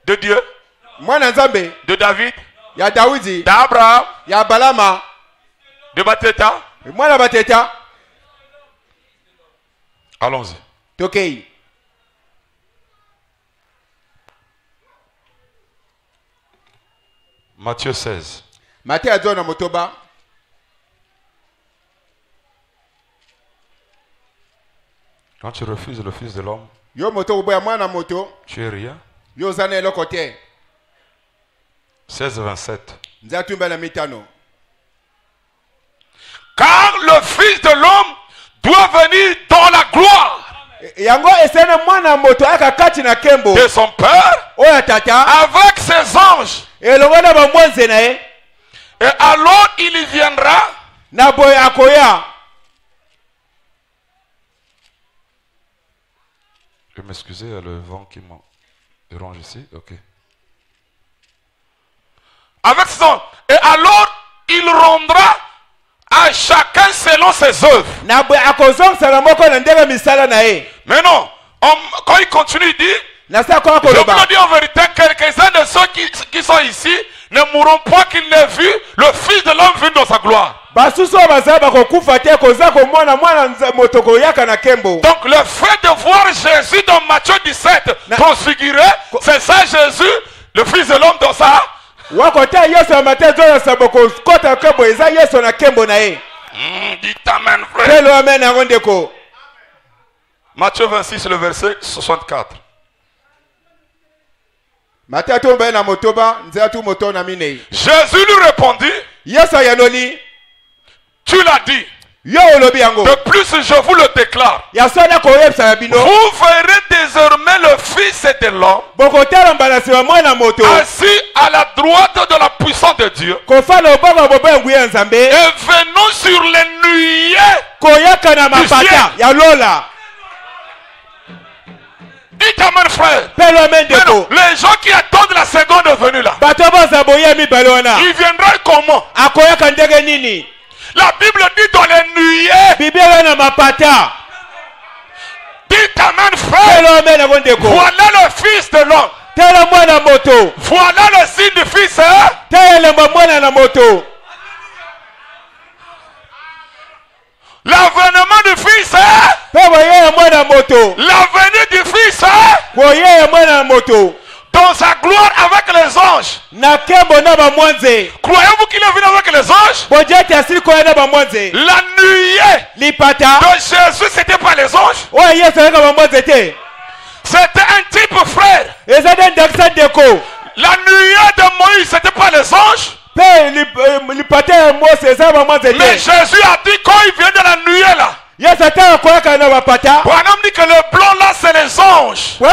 De Dieu? De David? D'Abraham? De Bateta? Allons-y. Matthieu 16. Quand tu refuses le Fils de l'homme, tu es rien. 16-27. Car le Fils de l'homme doit venir dans la gloire de son Père avec ses anges. Et alors il viendra. Je vais m'excuser, il y a le vent qui me dérange ici. Ok. Avec ses anges. Et alors il rendra à chacun selon ses œuvres. Mais non, quand il continue, il dit, je vous le dis en vérité, quelques-uns de ceux qui sont ici ne mourront pas qu'ils n'aient vu le Fils de l'homme venir dans sa gloire. Donc le fait de voir Jésus dans Matthieu 17 transfiguré, c'est ça Jésus, le Fils de l'homme dans sa... Dites amen, frère. Matthieu 26, le verset 64. Jésus lui répondit, tu l'as dit. De plus, je vous le déclare. Vous verrez désormais le Fils de l'homme assis à la droite de la puissance de Dieu et venons sur les nuées du ciel. Dites amen, frère. Alors, les gens qui attendent la seconde venue là, il viendra comment? La Bible dit dans les nuées. Dites amen, frère. Voilà le Fils de l'homme. Voilà le signe du Fils. L'avènement du Fils. L'avenir du Fils. Dans sa gloire avec les anges. Croyez-vous qu'il est venu avec les anges? La nuée de Jésus, c'était pas les anges. C'était un type, frère. La nuée de Moïse, c'était pas les anges. Mais Jésus a dit quand il vient de la nuée là, Branham dit que le blanc là c'est les anges. Et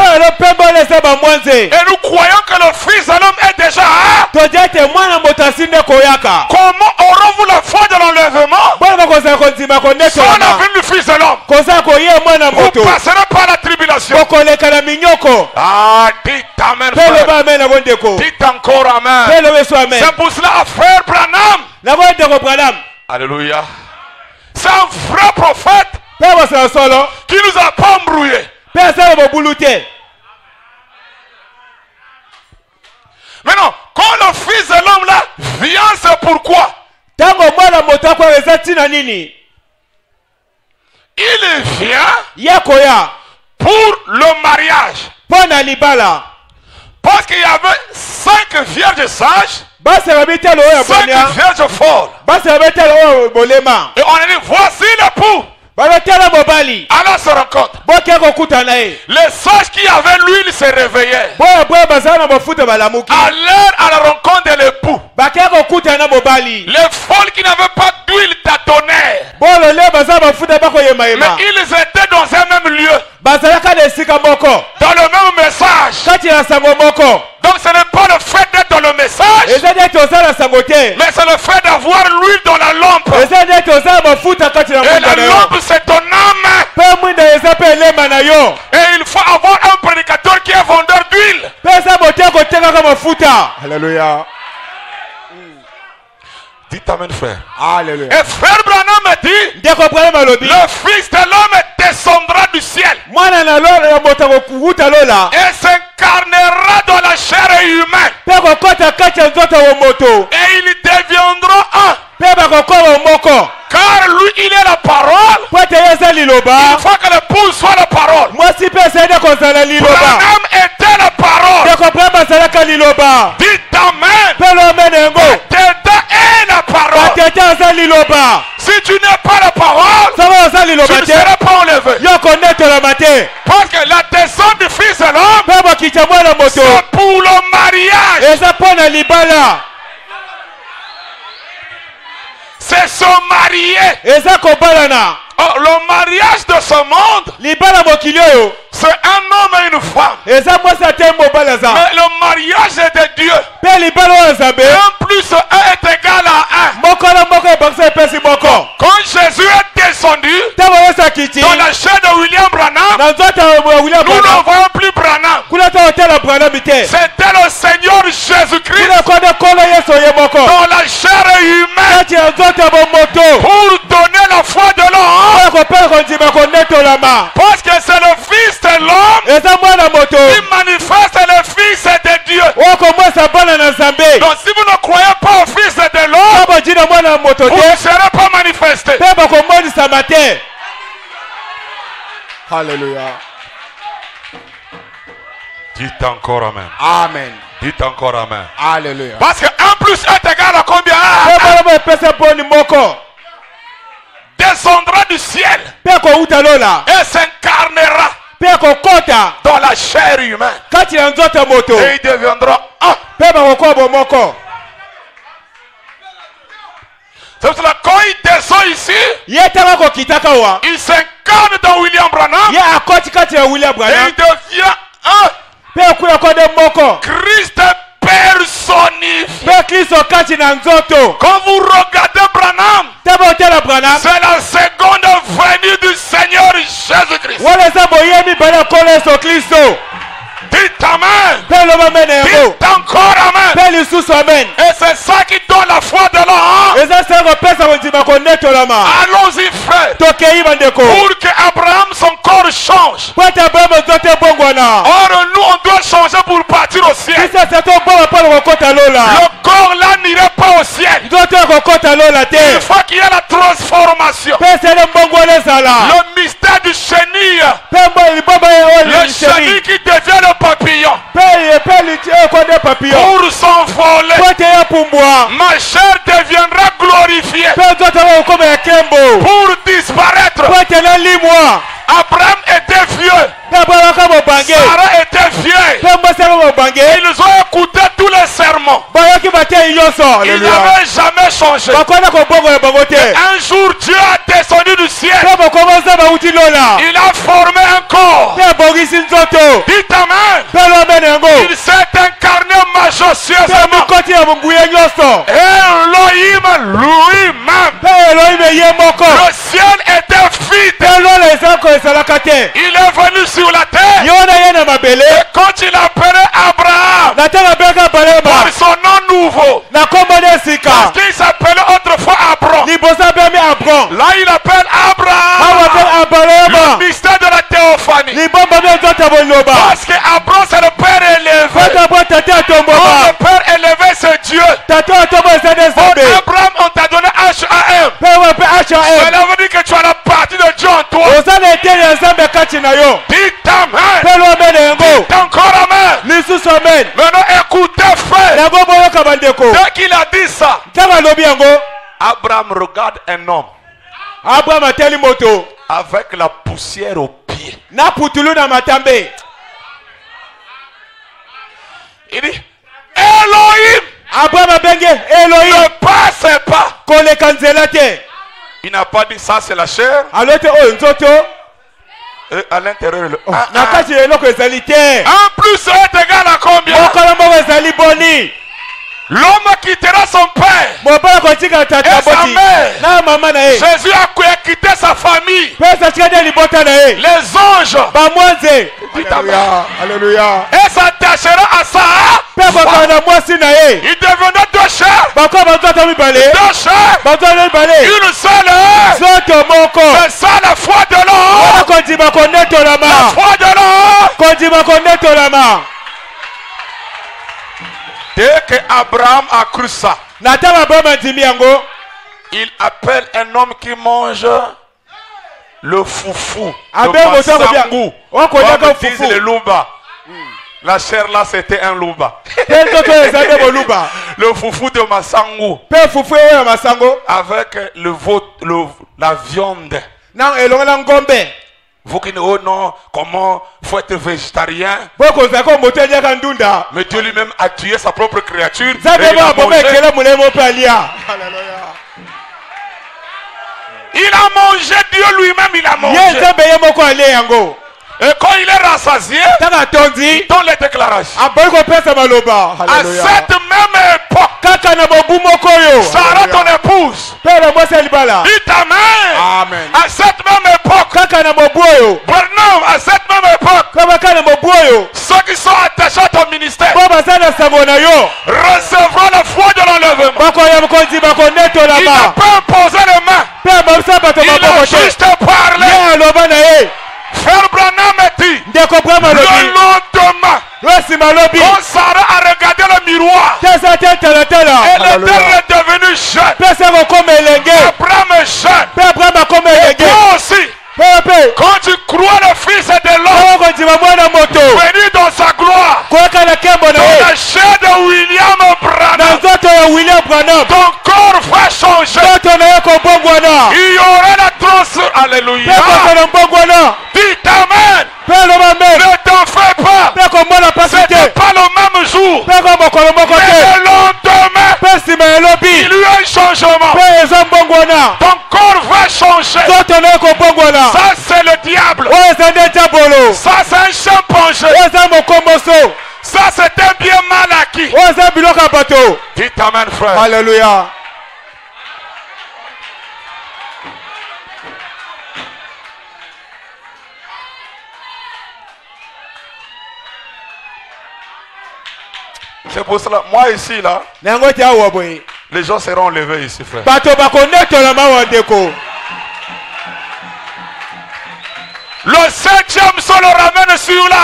nous croyons que le Fils de l'homme est déjà là. Comment aurons-vous la foi de l'enlèvement sans la venue du Fils de l'homme? Vous passerez par la tribulation. Ah, dites amen, frère. Dites encore amen. C'est pour cela, frère Branham. Alléluia. C'est un vrai prophète qui nous a pas embrouillés. Maintenant, quand le Fils de l'homme là vient, c'est pourquoi? Il vient pour le mariage. Parce qu'il y avait 5 vierges sages, 5 vierges folles. Et on a dit, voici l'époux. Alors se rencontre. Les sages qui avaient l'huile se réveillaient. Allèrent à la rencontre de l'époux. Les folles qui n'avaient pas d'huile tâtonnèrent. Mais ils étaient dans un même lieu. Dans le même message. Donc ce n'est pas le fait d'être dans le message, mais c'est le fait d'avoir l'huile dans la lampe. Et la lampe c'est ton âme. Et il faut avoir un prédicateur qui est vendeur d'huile. Alléluia. Dites amen, frère. Alléluia. Et frère Branham a dit, le Fils de l'homme descendra du ciel et s'incarnera dans la chair humaine. Et il deviendra un. Car lui il est la parole. Il faut que l'époux soit la parole. Branham était la parole. Dites amen. Teta est la parole. Si tu n'es pas la parole, tu ne seras pas enlevé. Parce que la descente du Fils de l'homme, c'est pour le mariage. C'est se marier. Oh, le mariage de ce monde, c'est un homme et une femme. Mais le mariage est de Dieu. 1 plus 1 est égal à 1. Quand Jésus est descendu dans la chair de William Branham, nous ne voyons plus Branham. C'était le Seigneur Jésus-Christ dans la chair humaine pour donner la foi de l'homme. Parce que c'est le Fils de l'homme qui manifeste le Fils de Dieu. Donc si vous ne croyez pas au Fils de l'homme, vous ne serez pas manifesté. Alléluia. Dites encore amen. Amen. Dites encore amen. Alléluia. Parce que 1 plus 1 est égal à combien? Descendra du ciel et s'incarnera dans la chair humaine. Et il deviendra un. C'est pour cela quand il descend ici, il s'incarne dans William Branham et il devient un. Christ personnifié. Quand vous regardez Branham, c'est la seconde venue du Seigneur Jésus-Christ. Dites amen. Dites encore amen. Et c'est ça qui donne la foi de l'homme. Allons-y, frère. Pour que Abraham son corps change. Or nous on doit changer pour partir au ciel. Le corps là n'irait pas au ciel. Il faut qu'il y ait la transformation. Le mystère du chenille. Le chenille qui devient le papillon. Pour s'envoler. Ma chair deviendra glorifiée. Pour disparaître. Abraham était vieux. Sarah était vieille. Ils ont écouté tous les sermons. nom. Il n'avait jamais changé. Un jour, Dieu a descendu du ciel. Il a formé un corps. Dites amen. Il s'est incarné majestueusement. Elohim lui-même. Le ciel était vide. Il est venu sur la terre. Et quand il appelait Abraham par son nom nouveau, parce qu'il s'appelait autrefois Abram, là il appelle Abraham, le mystère de la théophanie. Parce que Abraham c'est le père élevé. Le père élevé c'est Dieu. Abraham on t'a donné H.A.M. Cela veut dire que tu as la partie de Dieu en toi. Dites amen. Dites encore amen. Maintenant écoutez frère. Dès qu'il a dit ça, Abraham regarde un homme avec la poussière aux pieds. Il dit Elohim ne passe pas. Il n'a pas dit ça c'est la chair. Et à l'intérieur en plus est égal à combien? L'homme quittera son père et sa mère. Jésus a quitté sa famille. Les anges. Alléluia. Et s'attachera à ça. Il devenait deux chairs. Deux chairs. Une seule. C'est ça la foi de l'homme. La foi de l'homme. Dès que Abraham a cru ça, il appelle un homme qui mange le foufou, le massangou, comme disent les louba. La chair là c'était un louba. Le foufou de massangou avec la viande. Vous qui dites, oh non, comment faut être végétarien? Mais Dieu lui-même a tué sa propre créature. Il a mangé, Dieu lui-même il a mangé. Et quand il est rassasié, il donne les déclarations. À cette même époque, Sarah ton épouse, dit amen. À cette même époque, Bernard, à cette même époque, ceux qui sont attachés à ton ministère recevront la foi de l'enlèvement. Il n'a pas imposé les mains. Il a juste parlé. Frère Branham dit, le lendemain, quand Sarah a regardé le miroir, elle était devenue jeune. Abraham est jeune. Et toi aussi, quand tu crois le Fils de l'homme venu dans sa gloire, dans la chair de William Branham, ton corps va changer. Il y aura la transformation. Alléluia. Dites amen. Ne t'en fais pas. C'était pas le même jour. Mais le lendemain, il y a un changement. Ton corps va changer. Ça c'est le diable. Ça c'est un chimpanzé. Ça c'est un bien mal acquis. Dites amen frère. Alléluia. C'est pour cela, moi ici là, les gens seront levés ici frère. Le 7e se le ramène sur la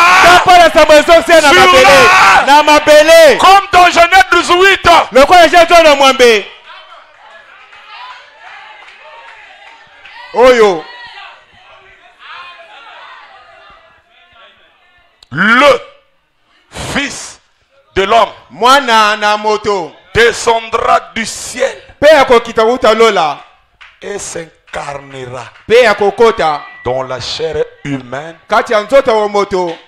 comme dans Genèse 18. Le Fils de l'homme descendra du ciel et s'incarnera dans la chair humaine,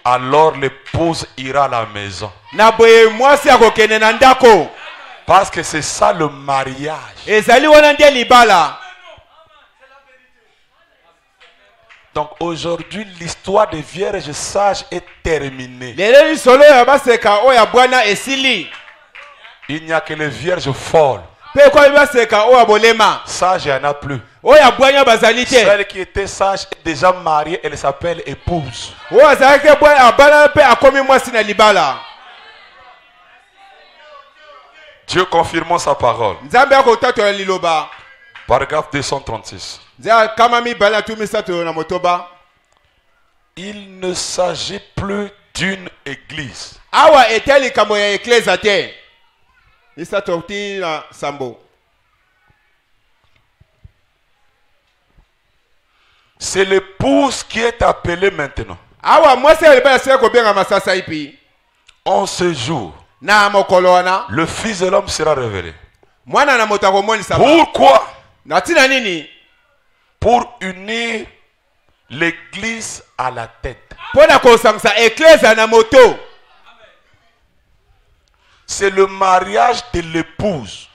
alors l'épouse ira à la maison. Parce que c'est ça le mariage. Donc aujourd'hui, l'histoire des vierges sages est terminée. Il n'y a que les vierges folles. Sage, il n'y en a plus. Celle qui était sage est déjà mariée, elle s'appelle épouse. Dieu confirmant sa parole. Paragraphe 236. Il ne s'agit plus d'une église. C'est l'épouse qui est appelée maintenant. En ce jour, le Fils de l'homme sera révélé. Pourquoi? Pour unir l'église à la tête. C'est le mariage de l'épouse.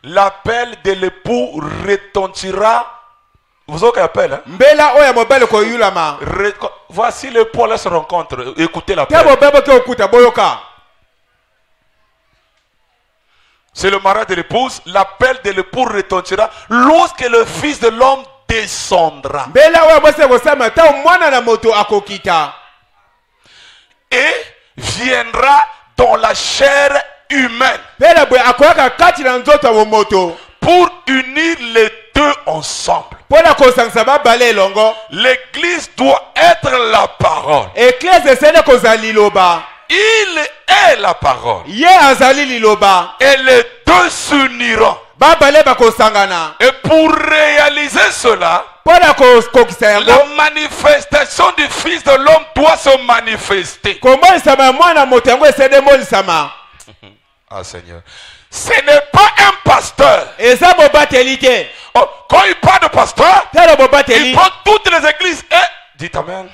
L'appel de l'époux retentira. Vous avez appel, hein? Voici le Paul se rencontre. Écoutez l'appel. C'est le mariage de l'épouse. L'appel de l'époux retentira lorsque le Fils de l'homme descendra. Et viendra dans la chair humaine pour unir les deux ensemble. L'église doit être la parole. Il est la parole. Et les deux s'uniront. Et pour réaliser cela, la manifestation du Fils de l'homme doit se manifester. Ah Seigneur. Ce n'est pas un pasteur. Oh, quand il parle de pasteur, il prend toutes les églises et... Dites amen.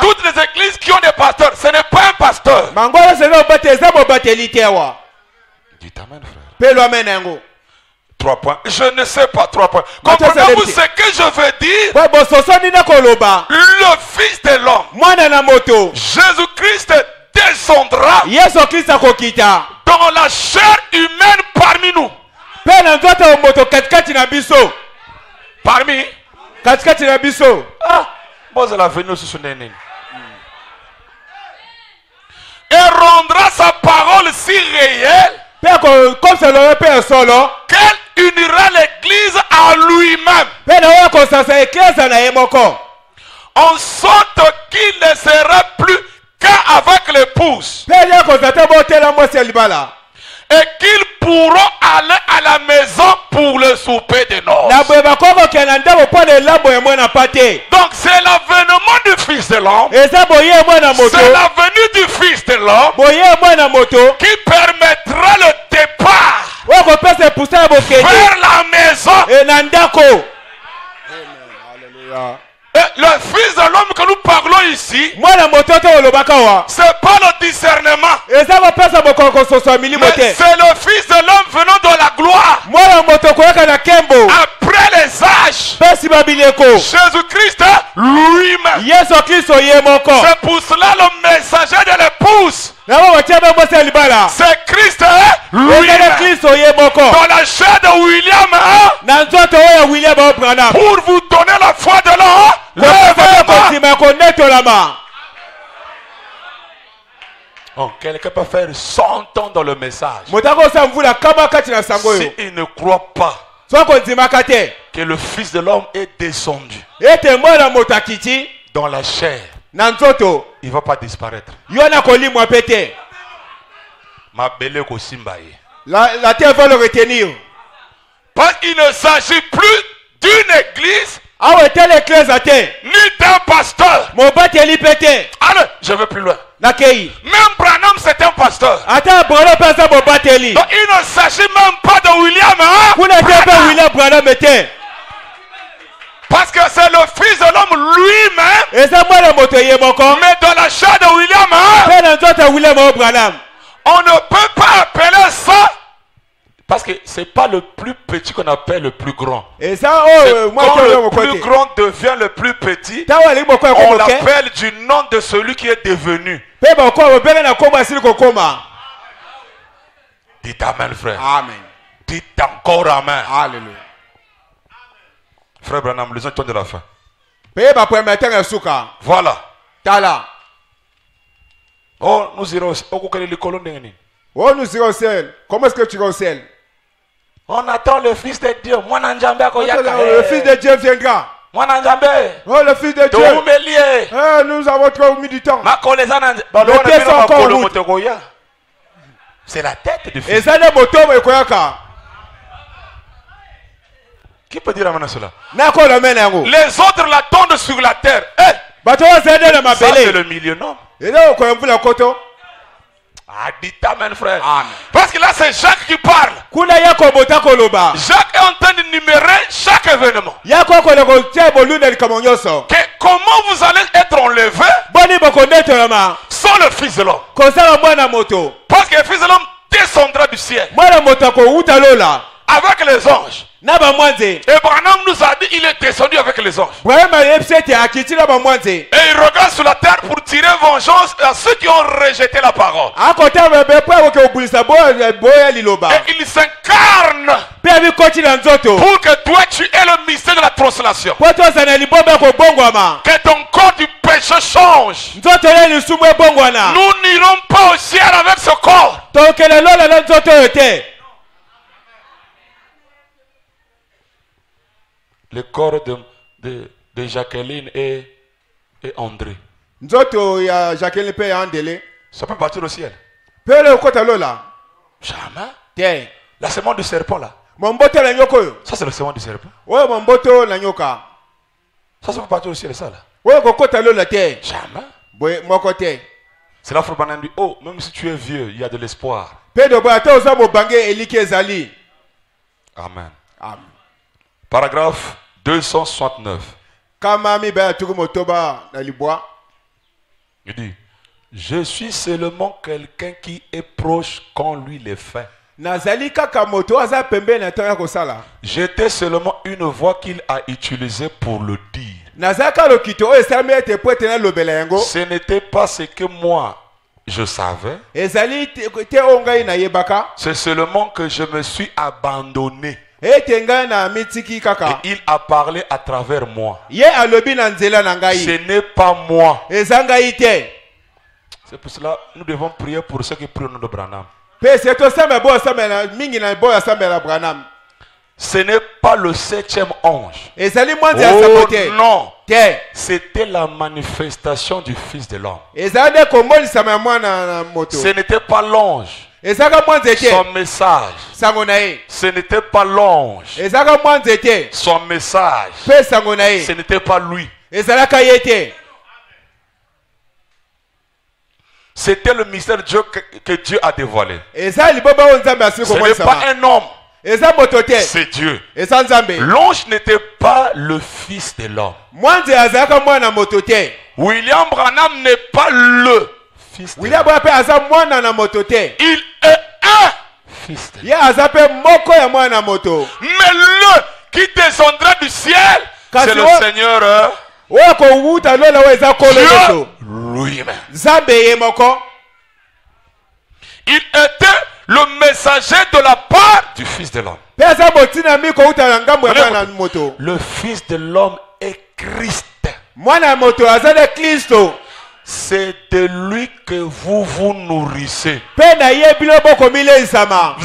Toutes les églises qui ont des pasteurs, ce n'est pas un pasteur. Dites amen, frère. 3 points. Je ne sais pas, 3 points. Comprenez-vous ce que je veux dire? Le Fils de l'homme, Jésus-Christ, descendra dans la chair humaine parmi nous. Parmi? Ah, bon, c'est la venue sur son ennemi. Et rendra sa parole si réelle qu'elle unira l'église à lui-même, en sorte qu'il ne sera plus qu'avec l'épouse, et qu'ils pourront aller à la maison pour le souper de noces. Donc c'est l'avènement du Fils de l'homme, c'est la venue du Fils de l'homme qui permettra le départ vers la maison. Et le Fils de l'homme que nous parlons ici, c'est pas le discernement, mais c'est le Fils de l'homme venant de la gloire après les âges. Jésus-Christ lui-même. C'est pour cela le messager de l'épouse, c'est Christ lui-même, dans la chair de William, pour vous donner la foi de l'homme. Oh, quelqu'un peut faire 100 ans dans le message. S'il ne croit pas que le Fils de l'homme est descendu dans la chair, il ne va pas disparaître. La terre va le retenir. Parce qu'il ne s'agit plus d'une église, ni d'un pasteur. Allez, je vais plus loin. Même Branham, c'est un pasteur. Donc il ne s'agit même pas de William. Parce que c'est le Fils de l'homme lui-même. Mais dans la chair de William, on ne peut pas appeler ça. Parce que c'est pas le plus petit qu'on appelle le plus grand. Et ça, quand le plus grand devient le plus petit, on l'appelle du nom de celui qui est devenu. Dites amen, frère. Amen. Dites encore amen. Alléluia. Frère Branham, les temps de la fin. Voilà. Oh, nous irons Oh, nous irons au ciel. Comment est-ce que tu iras au ciel? On attend le Fils de Dieu. Le Fils de Dieu viendra. Oh, le Fils de Dieu. Nous avons trop mis du temps. Les pieds sont encore en route. C'est la tête du Fils. Qui peut dire amen à cela? Les autres l'attendent sur la terre. Ça c'est le millionnaire. Ah, dites amen, frère. Amen. Parce que là, c'est Jacques qui parle. Jacques est en train d'énumérer chaque événement. Comment vous allez être enlevé sans le Fils de l'homme. Parce que le Fils de l'homme descendra du ciel avec les anges. Et Branham nous a dit il est descendu avec les anges. Et il regarde sur la terre pour tirer vengeance à ceux qui ont rejeté la parole. Et il s'incarne pour que toi tu aies le mystère de la translation. Que ton corps du péché change. Nous n'irons pas au ciel avec ce corps. Le corps de Jacqueline et André. Ça peut partir au ciel. Jamais. La semence du serpent là. Ça c'est le semence du serpent. Ça peut partir au ciel, ça là. Jamais. C'est là que dit, oh, même si tu es vieux, il y a de l'espoir. Amen. Amen. Paragraphe 269. Il dit, je suis seulement quelqu'un qui est proche quand lui le fait. J'étais seulement une voix qu'il a utilisée pour le dire. Ce n'était pas ce que moi je savais. C'est seulement que je me suis abandonné. Et il a parlé à travers moi. Ce n'est pas moi. C'est pour cela que nous devons prier pour ceux qui prient au nom de Branham. Ce n'est pas le 7e ange. Oh non. C'était la manifestation du Fils de l'homme. Ce n'était pas l'ange. Son message. Ce n'était pas l'ange. Son message. Ce n'était pas lui. C'était le mystère de Dieu que Dieu a dévoilé. Ce n'est pas un homme. C'est Dieu. L'ange n'était pas le Fils de l'homme. William Branham n'est pas le Fils de l'homme. Il est un Fils de l'homme. Mais le qui descendra du ciel, c'est le Seigneur Dieu lui-même. Il était le messager de la part du Fils de l'homme. Le Fils de l'homme est Christ. C'est de lui que vous vous nourrissez. Vous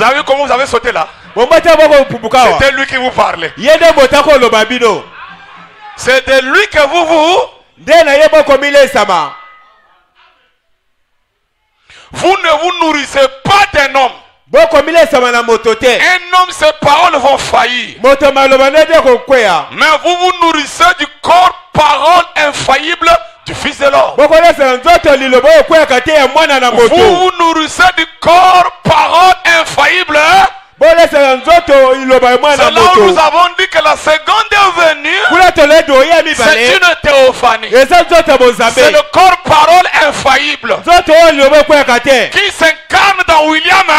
avez vu comment vous avez sauté là? C'était lui qui vous parlait. C'est de lui que vous ne vous nourrissez pas d'un homme. Un homme, ses paroles vont faillir. Mais vous vous nourrissez du corps, parole infaillible du Fils de l'homme. Vous vous nourrissez du corps, parole infaillible. C'est là où nous avons dit que la seconde est venue. C'est une théophanie. C'est le corps parole infaillible qui s'incarne dans William.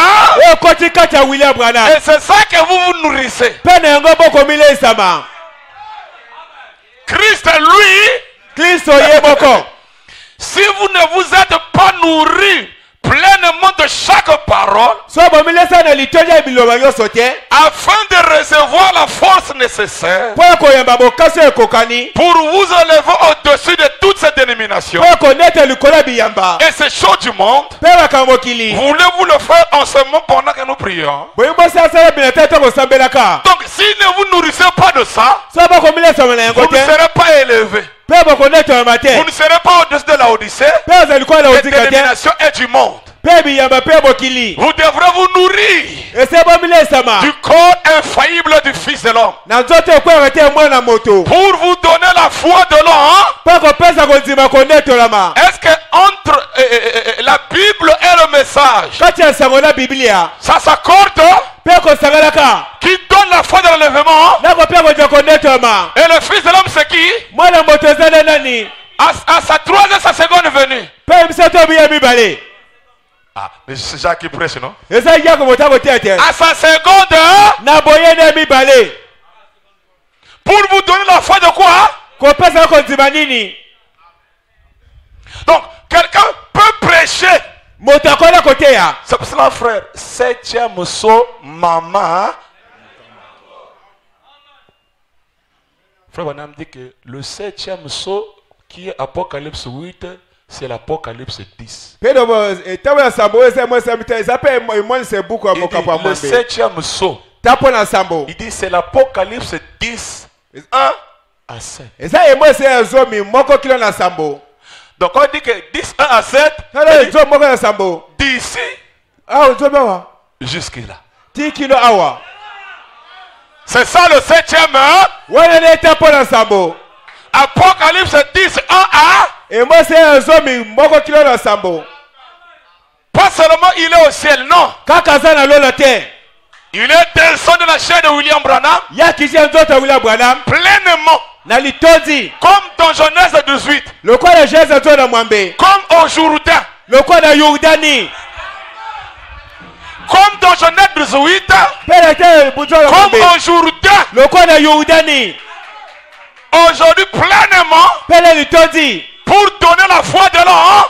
Et c'est ça que vous vous nourrissez. Christ, lui, si vous ne vous êtes pas nourris pleinement de chaque parole, afin de recevoir la force nécessaire pour vous élever au-dessus de toutes ces dénominations et ces choses du monde, voulez-vous le faire en ce moment pendant que nous prions? Donc si ne vous nourrissez pas de ça, vous ne serez pas élevé. Vous ne serez pas au-dessus de la Odyssée, des dénominations et du monde. Vous devrez vous nourrir du corps infaillible du Fils de l'homme pour vous donner la foi de l'homme. Est-ce que entre la Bible et le message, ça s'accorde? Qui donne la foi de l'enlèvement? Et le Fils de l'homme, c'est qui? À sa troisième, sa seconde venue. Ah, mais c'est Jacques qui prêche, non? À sa seconde, pour vous donner la foi de quoi? Donc, quelqu'un peut prêcher. C'est pour cela, frère, 7e saut, maman. Frère Bonham dit que le 7e saut, qui est Apocalypse 8, c'est l'Apocalypse 10. Et le 7e saut, il dit c'est l'Apocalypse 10, 1 à 7. Donc on dit que 10, 1 à 7, d'ici jusqu'à là. C'est ça le 7e. Apocalypse 10, 1 à. Pas seulement il est au ciel, non. Il est descendu de la chair de William Branham pleinement. Comme dans Genèse 18. Comme au Jourdain. Comme dans Genèse 18. Comme au Jourdain. Aujourd'hui pleinement. Pour donner la foi de l'homme.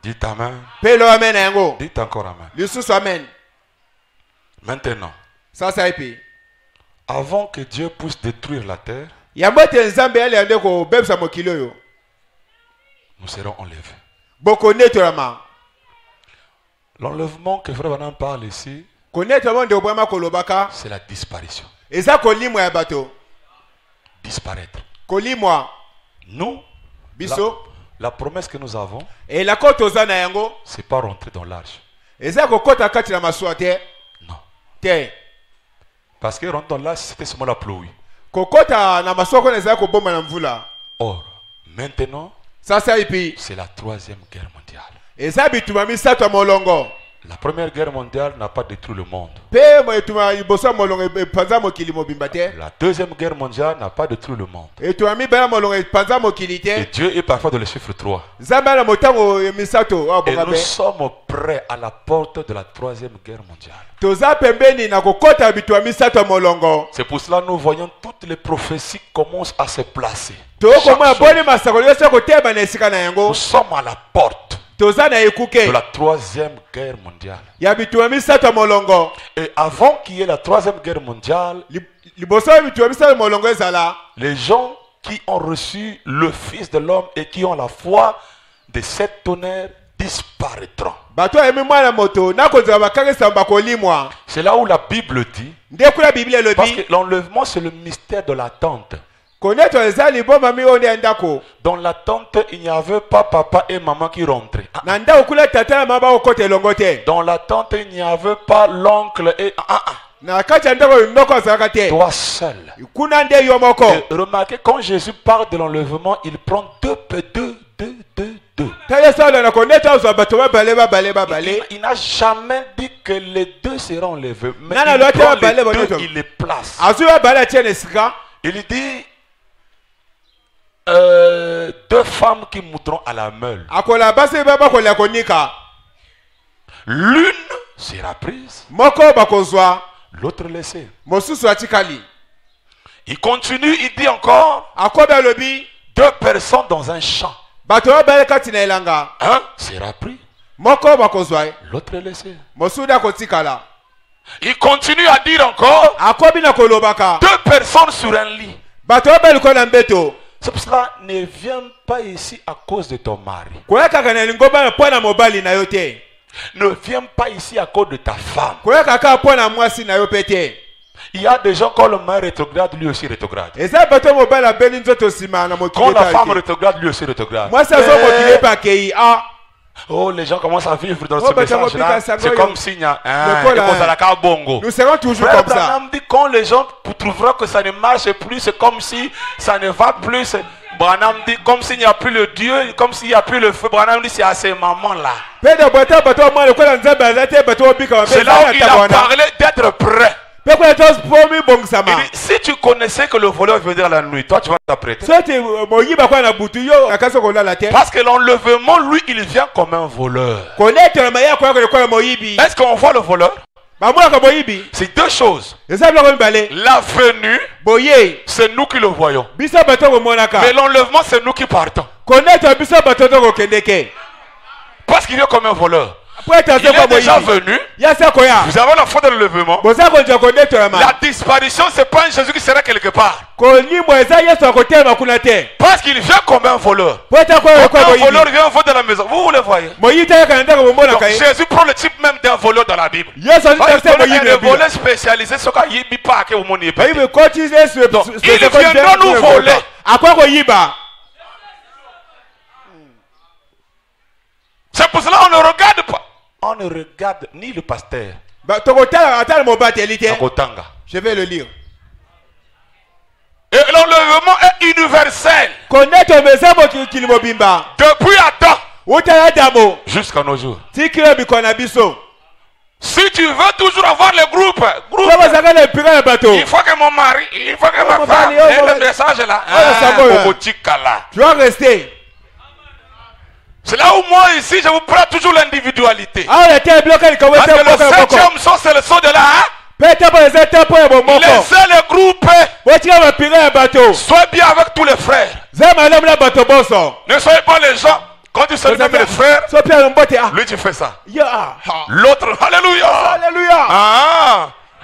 Dites amen. Dites encore amen. Maintenant, avant que Dieu puisse détruire la terre, nous serons enlevés. L'enlèvement que Frère Branham parle ici, c'est la disparition. Disparaître. Nous, la promesse que nous avons, c'est pas rentrer dans l'arche. Non. Parce que rentrer dans l'arche, c'était seulement la pluie. Or, maintenant, c'est la 3e guerre mondiale. La première guerre mondiale n'a pas détruit le monde. La deuxième guerre mondiale n'a pas détruit le monde. Et Dieu est parfois de le chiffre 3. Et nous sommes prêts à la porte de la 3e guerre mondiale. C'est pour cela que nous voyons toutes les prophéties commencent à se placer. Nous sommes à la porte de la 3e guerre mondiale. Et avant qu'il y ait la 3e guerre mondiale, les gens qui ont reçu le Fils de l'homme et qui ont la foi de cette tonnerre disparaîtront. C'est là où la Bible dit, parce que l'enlèvement c'est le mystère de l'attente. Dans l'attente, il n'y avait pas papa et maman qui rentraient. Dans l'attente, il n'y avait pas l'oncle et... Toi seul. Et remarquez, quand Jésus parle de l'enlèvement, il prend deux Il n'a jamais dit que les deux seront levés. Mais il les place. Il dit deux femmes qui monteront à la meule. L'une sera prise, l'autre laissée. Il continue, il dit encore deux personnes dans un champ. Un sera pris, l'autre laissé. Il continue à dire encore deux personnes sur un lit. C'est pour cela, ne viens pas ici à cause de ton mari. Ne viens pas ici à cause de ta femme. Il y a des gens quand le mari rétrograde, lui aussi rétrograde. Quand la femme rétrograde, lui aussi rétrograde. Oh, les gens commencent à vivre dans ce message-là. C'est comme s'il y a bongo. Nous serons toujours comme ça. Quand les gens trouveront que ça ne marche plus, c'est comme si ça ne va plus. Branham dit comme s'il n'y a plus le Dieu, comme s'il n'y a plus le feu. Branham dit c'est à ces moments-là. C'est là où il a parlé d'être prêt. Il dit, si tu connaissais que le voleur veut dire la nuit, toi tu vas t'apprêter. Parce que l'enlèvement, lui, il vient comme un voleur. Est-ce qu'on voit le voleur? C'est deux choses. La venue, c'est nous qui le voyons. Mais l'enlèvement, c'est nous qui partons. Parce qu'il vient comme un voleur. Il est déjà venu. Vous avez la foi de l'enlèvement. La disparition, c'est pas un Jésus qui sera quelque part. Parce qu'il vient comme un voleur. Quand un voleur vient au fond de la maison, vous le voyez. Donc, Jésus prend le type même d'un voleur dans la Bible. Il est voleur spécialisé. Donc, il viendra nous voler. C'est pour cela qu'on ne regarde pas. On ne regarde ni le pasteur. Je vais le lire. Et l'enlèvement est universel. Depuis Adam jusqu'à nos jours. Si tu veux toujours avoir le groupe, il faut que mon mari, il faut que ma femme, le message là, tu dois rester. C'est là où moi ici je vous prends toujours l'individualité. Parce que le 7e son c'est le son de la laissez le groupe. Soyez bien avec tous les frères. Ne soyez pas les gens. Quand tu salues les frères, lui tu fais ça. L'autre, alléluia.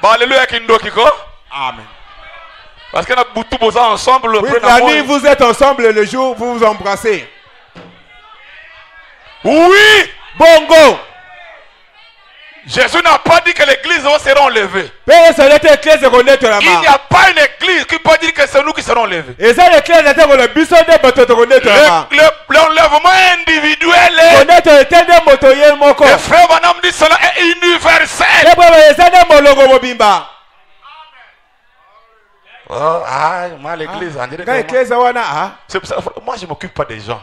Alléluia Kindokiko. Amen. Parce que nous ensemble. Oui, la nuit vous êtes ensemble, le jour vous vous embrassez. Oui, bongo. Jésus n'a pas dit que l'église sera enlevée. Il n'y a pas une église qui peut dire que c'est nous qui serons enlevés. L'enlèvement est individuel. Le frère Branham dit cela est universel. Moi l'église, moi je m'occupe pas des gens.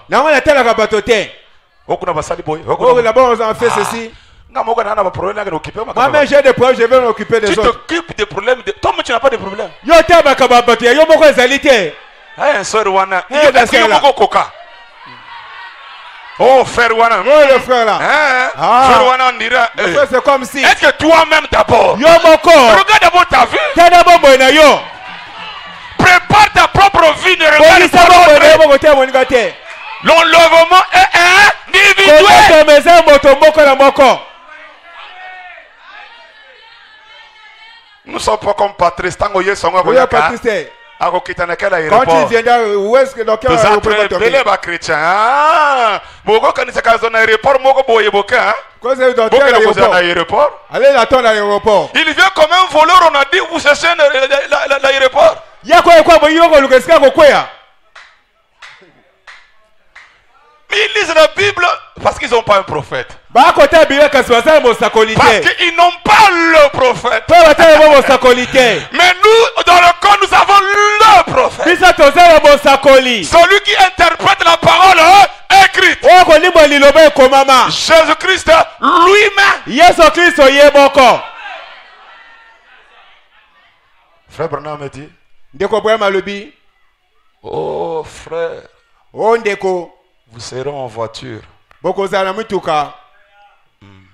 Là-bas on en fait ceci. Moi-même j'ai des problèmes, je vais m'occuper des autres. Tu t'occupes des problèmes. Toi, tu n'as pas de problème. Oh, frère Wana. Oh, le frère là. Frère Wana, on dirait. Le frère, c'est comme si. Est-ce que toi-même d'abord? Regarde d'abord ta vie. Prépare ta propre vie. Ne regarde pas l'autre. L'enlèvement est individuel. Nous ne sommes pas comme Patrice. Quand il viendra, où est-ce que dans quel aéroport chrétien? Allez l'attendre à l'aéroport. Il vient comme un voleur, on a dit, vous cherchez l'aéroport. Ils lisent la Bible parce qu'ils n'ont pas un prophète. Parce qu'ils n'ont pas le prophète. Mais nous, dans le corps, nous avons le prophète. Celui qui interprète la parole écrite. Jésus-Christ lui-même. Frère Branham me dit, oh frère, vous serez en voiture.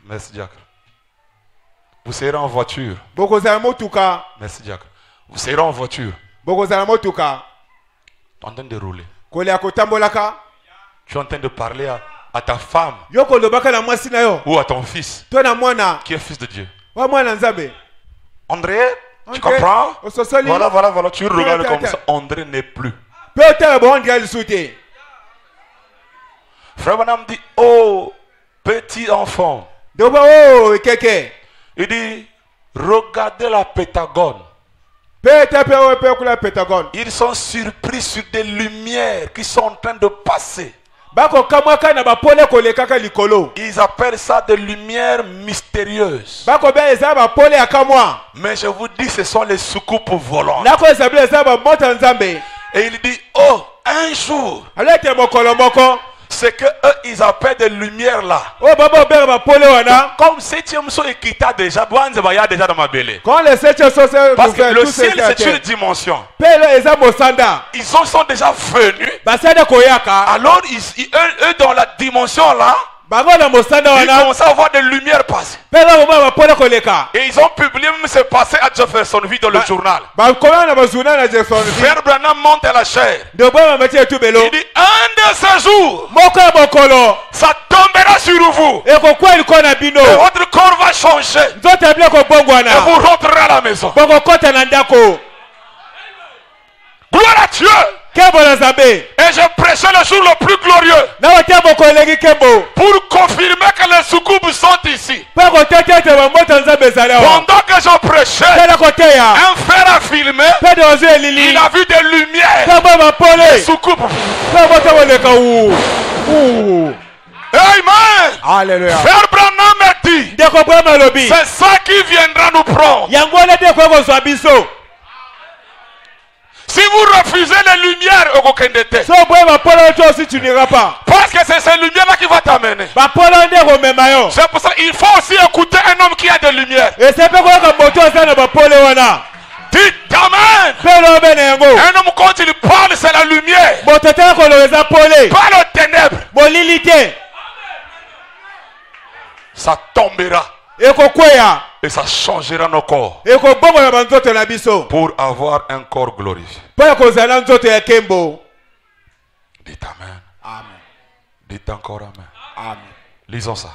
Merci Jack. Vous serez en voiture. Merci Jack. Vous serez en voiture. Tu es en train de rouler. Tu es en train de parler à ta femme ou à ton fils qui est fils de Dieu. André, tu comprends? Voilà. Tu regardes comme ça. André n'est plus. Frère Branham dit, oh, petit enfant. Il dit, regardez la Pentagone. Ils sont surpris sur des lumières qui sont en train de passer. Ils appellent ça des lumières mystérieuses. Mais je vous dis, ce sont les soucoupes volantes. Et il dit, oh, un jour, c'est que eux ils appellent des lumières là. Comme 7e son équita déjà, il y a déjà dans ma belée. Parce que le ciel c'est une dimension. Ils sont déjà venus. Alors eux dans la dimension là, ils commencent à voir des lumières passer. Et ils ont publié même ce passé à Jeffersonville dans le journal. Frère Branham monte à la chair. Il dit, un de ces jours, ça tombera sur vous. Et votre corps va changer. Et vous rentrerez à la maison. Gloire à Dieu. Et je prêchais le jour le plus glorieux pour confirmer que les soucoupes sont ici. Pendant que je prêchais, un frère a filmé. Il a vu des lumières. Les soucoupes. Amen. Alléluia. Frère Branham me dit, c'est ça qui viendra nous prendre. Si vous refusez les lumières, tu n'iras pas. Parce que c'est ces lumières-là qui vont t'amener. C'est pour ça qu'il faut aussi écouter un homme qui a des lumières. Dites amen. Un homme quand il parle, c'est la lumière. Pas le ténèbre. Ça tombera. Et ça changera nos corps pour avoir un corps glorifié. Dites amen. Amen. Dites encore amen. Amen. Lisons ça.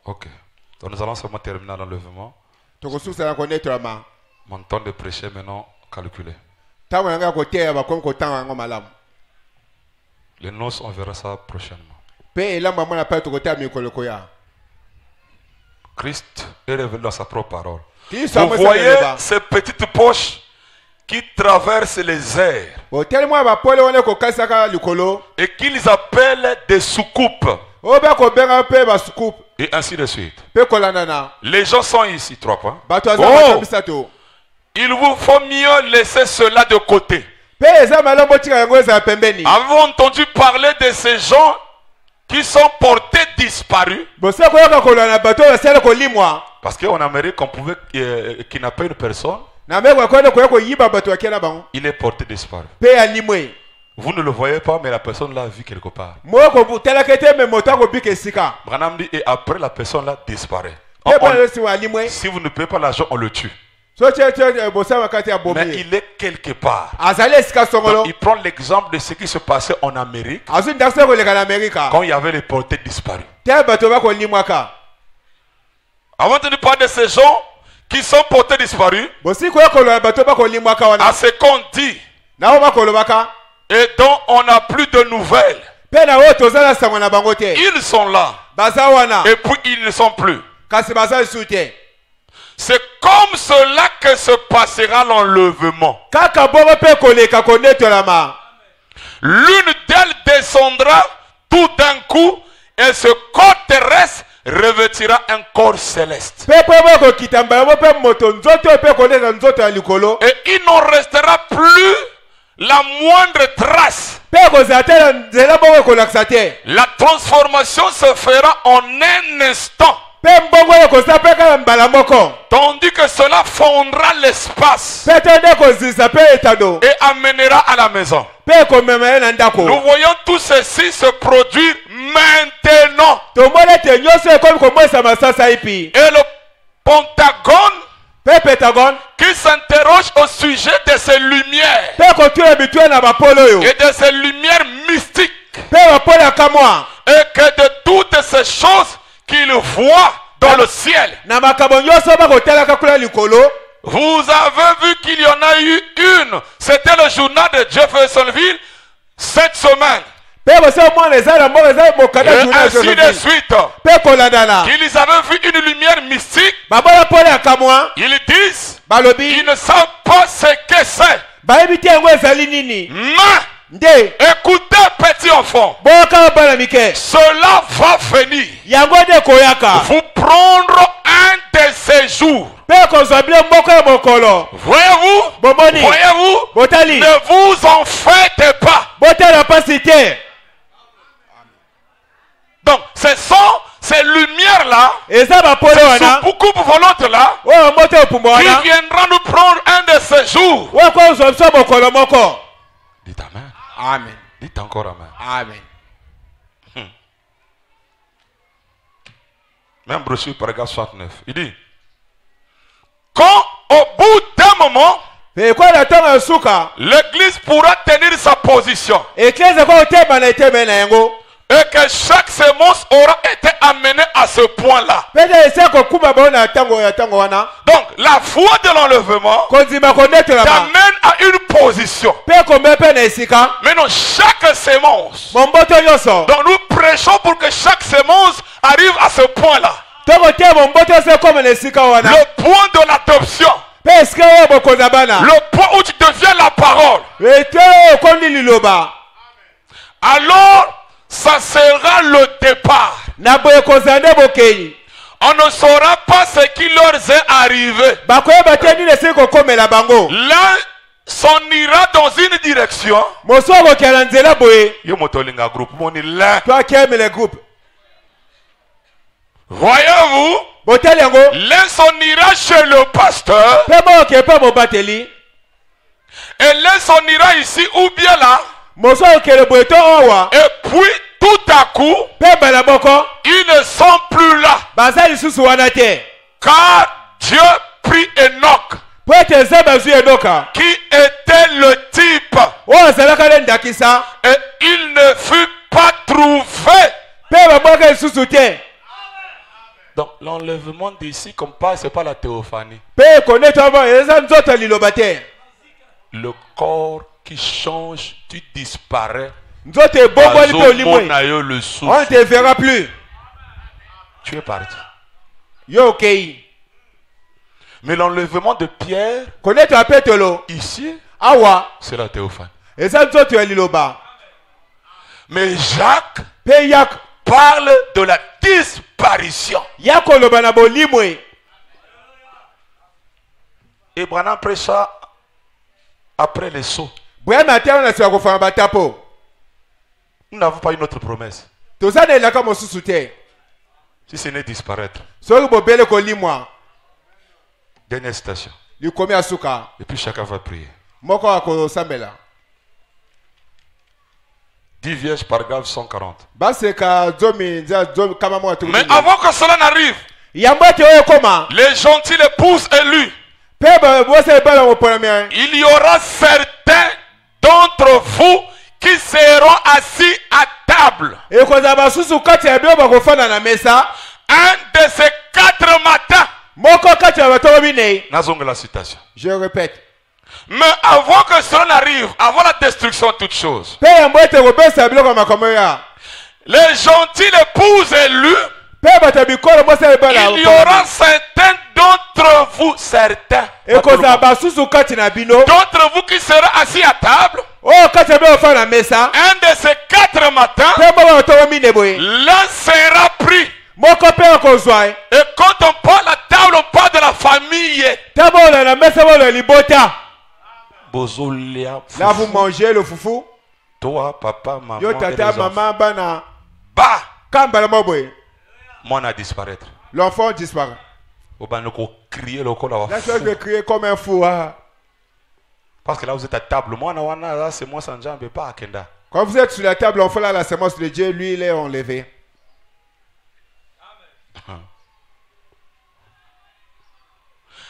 Ok. Donc nous allons seulement terminer l'enlèvement. Mon temps de prêcher maintenant calculé. Les noces, on verra ça prochainement. Christ est révélé dans sa propre parole. Vous voyez ces petites poches qui traversent les airs et qu'ils appellent des soucoupes. Et ainsi de suite. Les gens sont ici, 3 points. Oh. Il vous faut mieux laisser cela de côté. Avez-vous entendu parler de ces gens qui sont portés disparus? Parce qu'en Amérique, on pouvait kidnapper une personne. Il est porté disparu. Vous ne le voyez pas, mais la personne l'a vu quelque part. Branham dit, et après la personne là disparaît. Si vous ne payez pas l'argent, on le tue. Mais il est quelque part. Donc, il prend l'exemple de ce qui se passait en Amérique quand il y avait les portés disparus. Avant de parler de ces gens qui sont portés disparus, à ce qu'on dit et dont on n'a plus de nouvelles, ils sont là et puis ils ne sont plus. C'est comme cela que se passera l'enlèvement. L'une d'elles descendra tout d'un coup et ce corps terrestre revêtira un corps céleste. Et il n'en restera plus la moindre trace. La transformation se fera en un instant. Tandis que cela fondra l'espace et amènera à la maison. Nous voyons tout ceci se produire maintenant. Et le Pentagone qui s'interroge au sujet de ces lumières et de ces lumières mystiques, et que de toutes ces choses qu'il voit dans le ciel. Vous avez vu qu'il y en a eu une. C'était le journal de Jeffersonville cette semaine. Et ainsi de suite. Qu'ils avaient vu une lumière mystique. Ils disent ils ne savent pas ce que c'est. Mais écoutez, petit enfant, cela va venir vous prendre un de ces jours. Voyez-vous, ne vous en faites pas. Donc, ce sont ces lumières-là, ces beaucoup volantes-là, qui viendront nous prendre un de ces jours. Dites amen. Amen. Dites encore amen. Amen. Même brochure, paragraphe 69. Il dit, quand au bout d'un moment, l'église pourra tenir sa position, et que chaque sémence aura été amenée à ce point-là. Donc, la foi de l'enlèvement t'amène à une position. Maintenant, chaque sémence. Donc, nous prêchons pour que chaque sémence arrive à ce point-là. Le point de l'adoption. Le point où tu deviens la parole. Alors, ça sera le départ. On ne saura pas ce qui leur est arrivé. L'un s'en ira dans une direction. Voyez-vous, l'un s'en ira chez le pasteur. Et l'un s'en ira ici ou bien là. Et puis tout à coup, ils ne sont plus là. Car Dieu prit Enoch, qui était le type, et il ne fut pas trouvé. Donc l'enlèvement d'ici comme pas, c'est pas la théophanie. Le corps qui change, tu disparais. On ne te verra plus. Tu es parti. Mais l'enlèvement de Pierre, ici, c'est la théophanie. Mais Jacques parle de la disparition. Et Branham prêcha après les sauts. Nous n'avons pas une autre promesse. Si ce n'est disparaître. Dernière citation. Et puis chacun va prier. 10 Vierges, paragraphe 140. Mais avant que cela n'arrive, les gentils épouses élus, il y aura certains d'entre vous qui seront assis à table. Un de ces 4 matins. La citation. Je répète. Mais avant que cela n'arrive, avant la destruction de toutes choses, les gentils épouses élus, il y aura certains d'entre vous, d'entre vous qui seront assis à table. Un de ces 4 matins, l'un sera pris Et quand on parle à table, on parle de la famille. Là, vous mangez le foufou. Toi, papa, maman, yo tata, maman, bana. Bah! Moi, a disparaître. L'enfant disparaît. Là, tu vas crier comme un fou. Parce que là, vous êtes à table. Moi, c'est moi sans jambe, pas à Kenda. Quand vous êtes sur la table, on fait là la sémence de Dieu, lui, il est enlevé.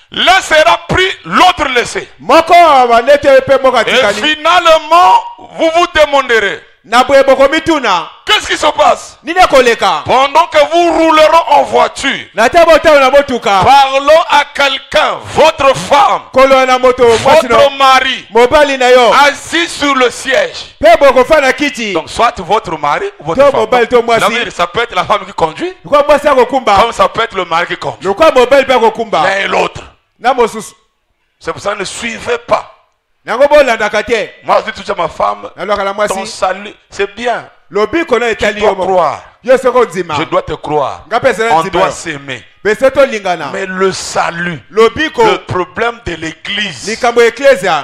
L'un sera pris, l'autre laissé. Et finalement, vous vous demanderez, qu'est-ce qui se passe? Pendant que vous roulerez en voiture, parlons à quelqu'un, votre femme, votre mari, assis sur le siège. Donc soit votre mari ou votre femme. Ça peut être la femme qui conduit, comme ça peut être le mari qui conduit. L'un et l'autre. C'est pour ça que ne suivez pas. Moi je dis toujours à ma femme, ton salut, c'est bien. Tu dois croire. Je dois te croire. On doit s'aimer. Mais le salut, le problème de l'église,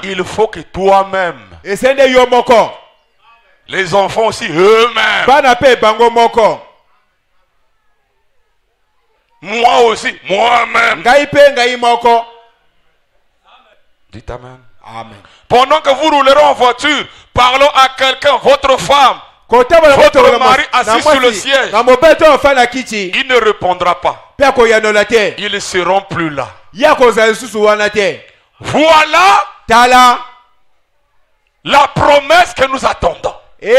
il faut que toi-même, les enfants aussi eux-mêmes, moi aussi, moi-même. Dites amen. Amen. Pendant que vous roulerez en voiture, parlons à quelqu'un, votre femme, votre mari assis sur le siège. Il ne répondra pas. Ils ne seront plus là. Voilà la promesse que nous attendons. Donc,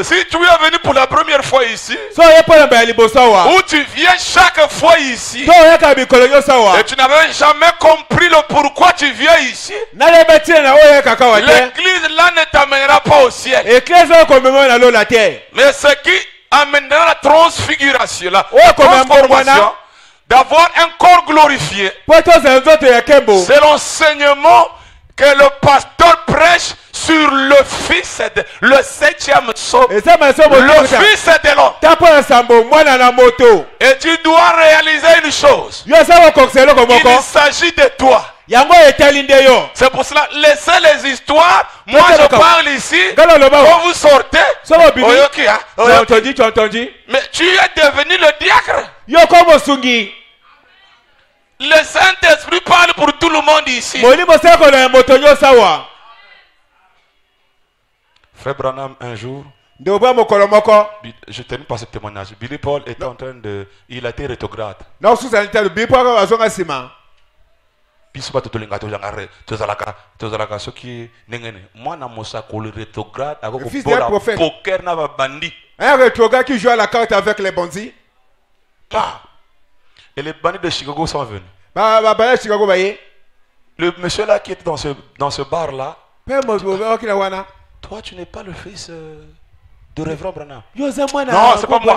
si tu es venu pour la première fois ici, ou tu viens chaque fois ici, et tu n'avais jamais compris le pourquoi tu viens ici, l'église là ne t'amènera pas au ciel. Mais ce qui amènera la transfiguration, d'avoir un corps glorifié, c'est l'enseignement que le pasteur prêche sur le fils de le 7e psaume, le fils de l'homme. Et tu dois réaliser une chose, il s'agit de toi. C'est pour cela, laissez les histoires. Moi je parle ici. Quand vous sortez, tu as entendu? Mais tu es devenu le diacre. Le Saint-Esprit parle pour tout le monde ici. Frère Branham, un jour, je termine par ce témoignage. Billy Paul était en train de... Il a été rétrograde. Le fils d'un prophète. Un rétrograde qui joue à la carte avec les bandits. Et les bandits de Chicago sont venus. Le monsieur là qui était dans ce bar là. Toi, tu n'es pas le fils de Révérend Branham. Non, c'est pas moi.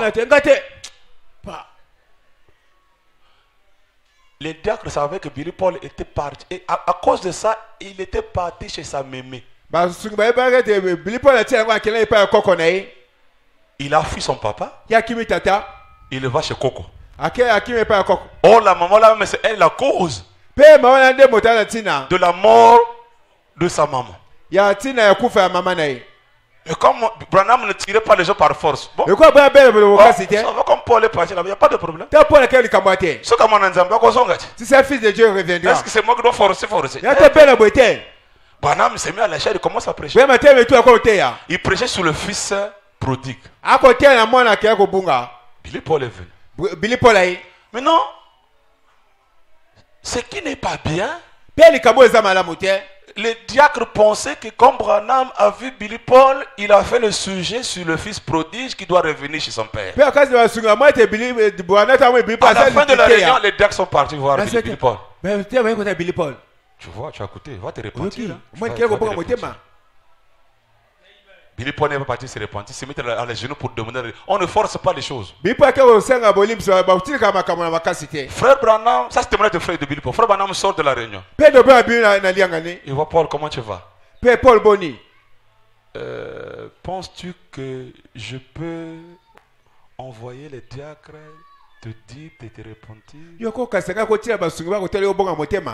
Les diacres savaient que Billy Paul était parti. Et à cause de ça, il était parti chez sa mémé. Il a fui son papa. Il va chez Coco. Oh, la maman là, mais c'est elle la cause de la mort de sa maman. Et comme Branham ne tirait pas les gens par force, bon, comme Paul est parti là, il n'y a pas de problème. Si c'est le fils de Dieu reviendra. Est-ce que c'est moi qui dois forcer? Branham s'est mis à la chair, il commence à prêcher. Il prêchait sur le fils prodigue. Billy Paul est venu. Mais non, ce qui n'est pas bien, les diacres pensaient que comme Branham a vu Billy Paul, il a fait le sujet sur le fils prodige qui doit revenir chez son père. À la fin de la réunion, les diacres sont partis voir Billy Paul. Tu vois, tu as écouté, va te repentir. Billy Paul n'est pas parti se repentir, il se met à les genoux pour demander. On ne force pas les choses. Frère Branham, ça c'est témoignage de frère de Billy Paul. Frère Branham sort de la réunion. Il voit Paul, comment tu vas? Penses-tu que je peux envoyer les diacres te dire, te repentir. Tu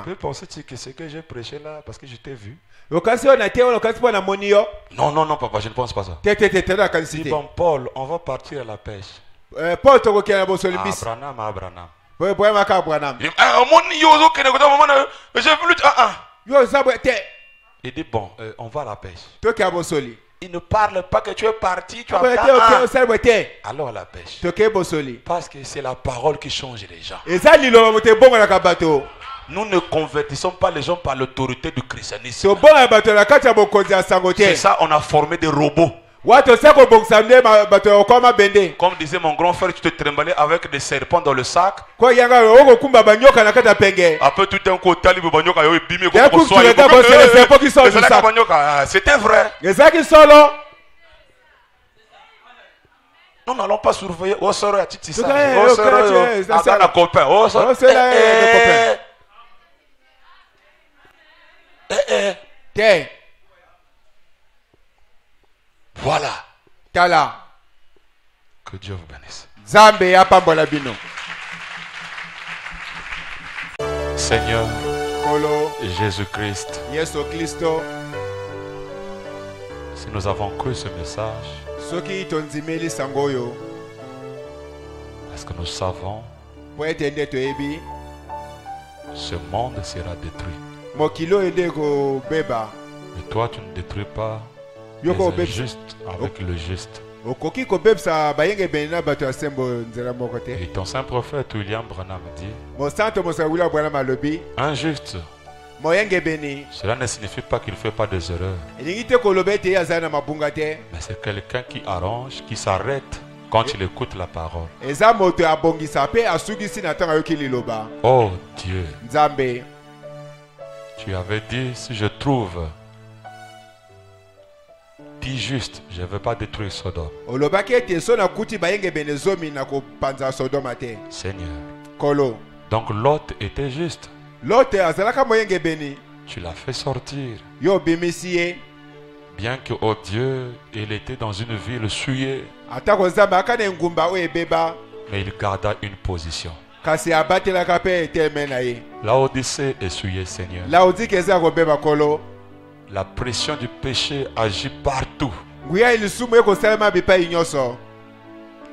peux penser que ce que j'ai prêché là, parce que je t'ai vu. Non, papa, je ne pense pas ça. Dis bon, Paul, on va partir à la pêche. Abraham. Il dit bon, on va à la pêche. Il ne parle pas que tu es parti, tu as alors à la pêche. Parce que c'est la parole qui change les gens. Nous ne convertissons pas les gens par l'autorité du christianisme. C'est ça, on a formé des robots. Comme disait mon grand frère, tu te tremblais avec des serpents dans le sac. Après tout d'un coup, c'était vrai. Nous n'allons pas surveiller. Oh, sœur, à Titi, ça. Oh, sœur, à copain. Oh, sœur, voilà. Que Dieu vous bénisse. Seigneur Jésus-Christ, si nous avons cru ce message, parce que nous savons ce monde sera détruit. Mais toi, tu ne détruis pas les justes avec le juste. Et ton saint prophète William Branham dit, un juste, cela ne signifie pas qu'il ne fait pas des erreurs. Mais c'est quelqu'un qui arrange, qui s'arrête quand il écoute la parole. Oh Dieu, tu avais dit, si je trouve 10 justes, je ne veux pas détruire Sodome. Seigneur. Donc Lot était juste. Tu l'as fait sortir. Bien que, oh Dieu, il était dans une ville souillée. Mais il garda une position. L'Odyssée est souillée, Seigneur. La pression du péché agit partout.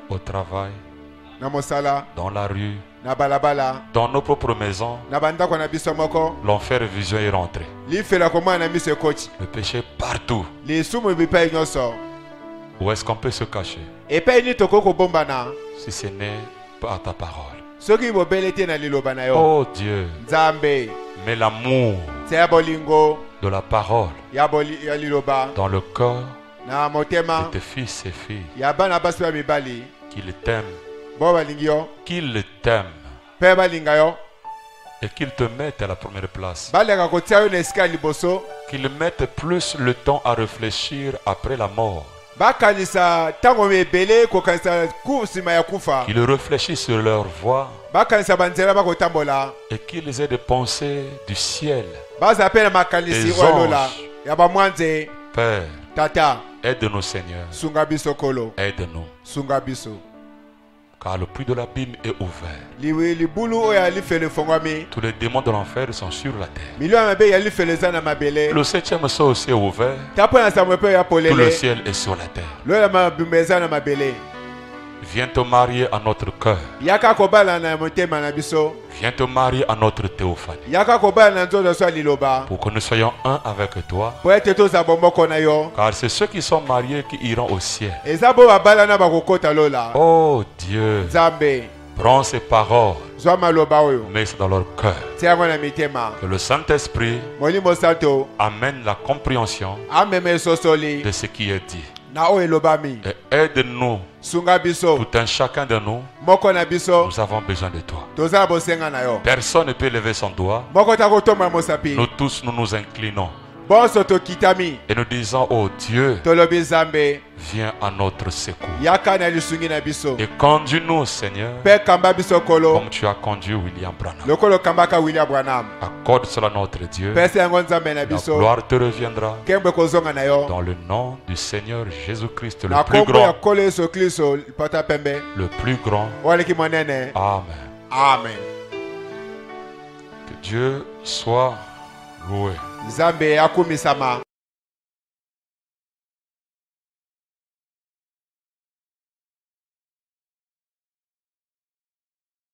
Au travail, dans la rue, dans nos propres maisons, l'enfer vision est rentré. Le péché partout. Où est-ce qu'on peut se cacher si ce n'est pas ta parole? Oh Dieu, mets l'amour de la parole dans le corps de tes fils et filles, qu'ils t'aiment, et qu'ils te mettent à la première place, qu'ils mettent plus le temps à réfléchir après la mort, qu'ils réfléchissent sur leur voie et qu'ils aient des pensées du ciel, des anges. Père, aide-nous, Seigneur, aide-nous, car le puits de l'abîme est ouvert. Tous les démons de l'enfer sont sur la terre. Le 7e sceau aussi est ouvert. Tout le ciel est sur la terre. Viens te marier à notre cœur. Viens te marier à notre théophanie. Pour que nous soyons un avec toi. Car c'est ceux qui sont mariés qui iront au ciel. Oh Dieu, prends ces paroles, mets ça dans leur cœur. Que le Saint-Esprit amène la compréhension de ce qui est dit. Et aide-nous, tout un chacun de nous. Nous avons besoin de toi. Personne ne peut lever son doigt. Nous tous, nous nous inclinons. Et nous disons, oh Dieu, viens à notre secours. Et conduis-nous, Seigneur, comme tu as conduit William Branham. Accorde cela notre Dieu. La gloire te reviendra. Dans le nom du Seigneur Jésus-Christ, le plus grand. Le plus grand. Amen. Amen. Que Dieu soit loué.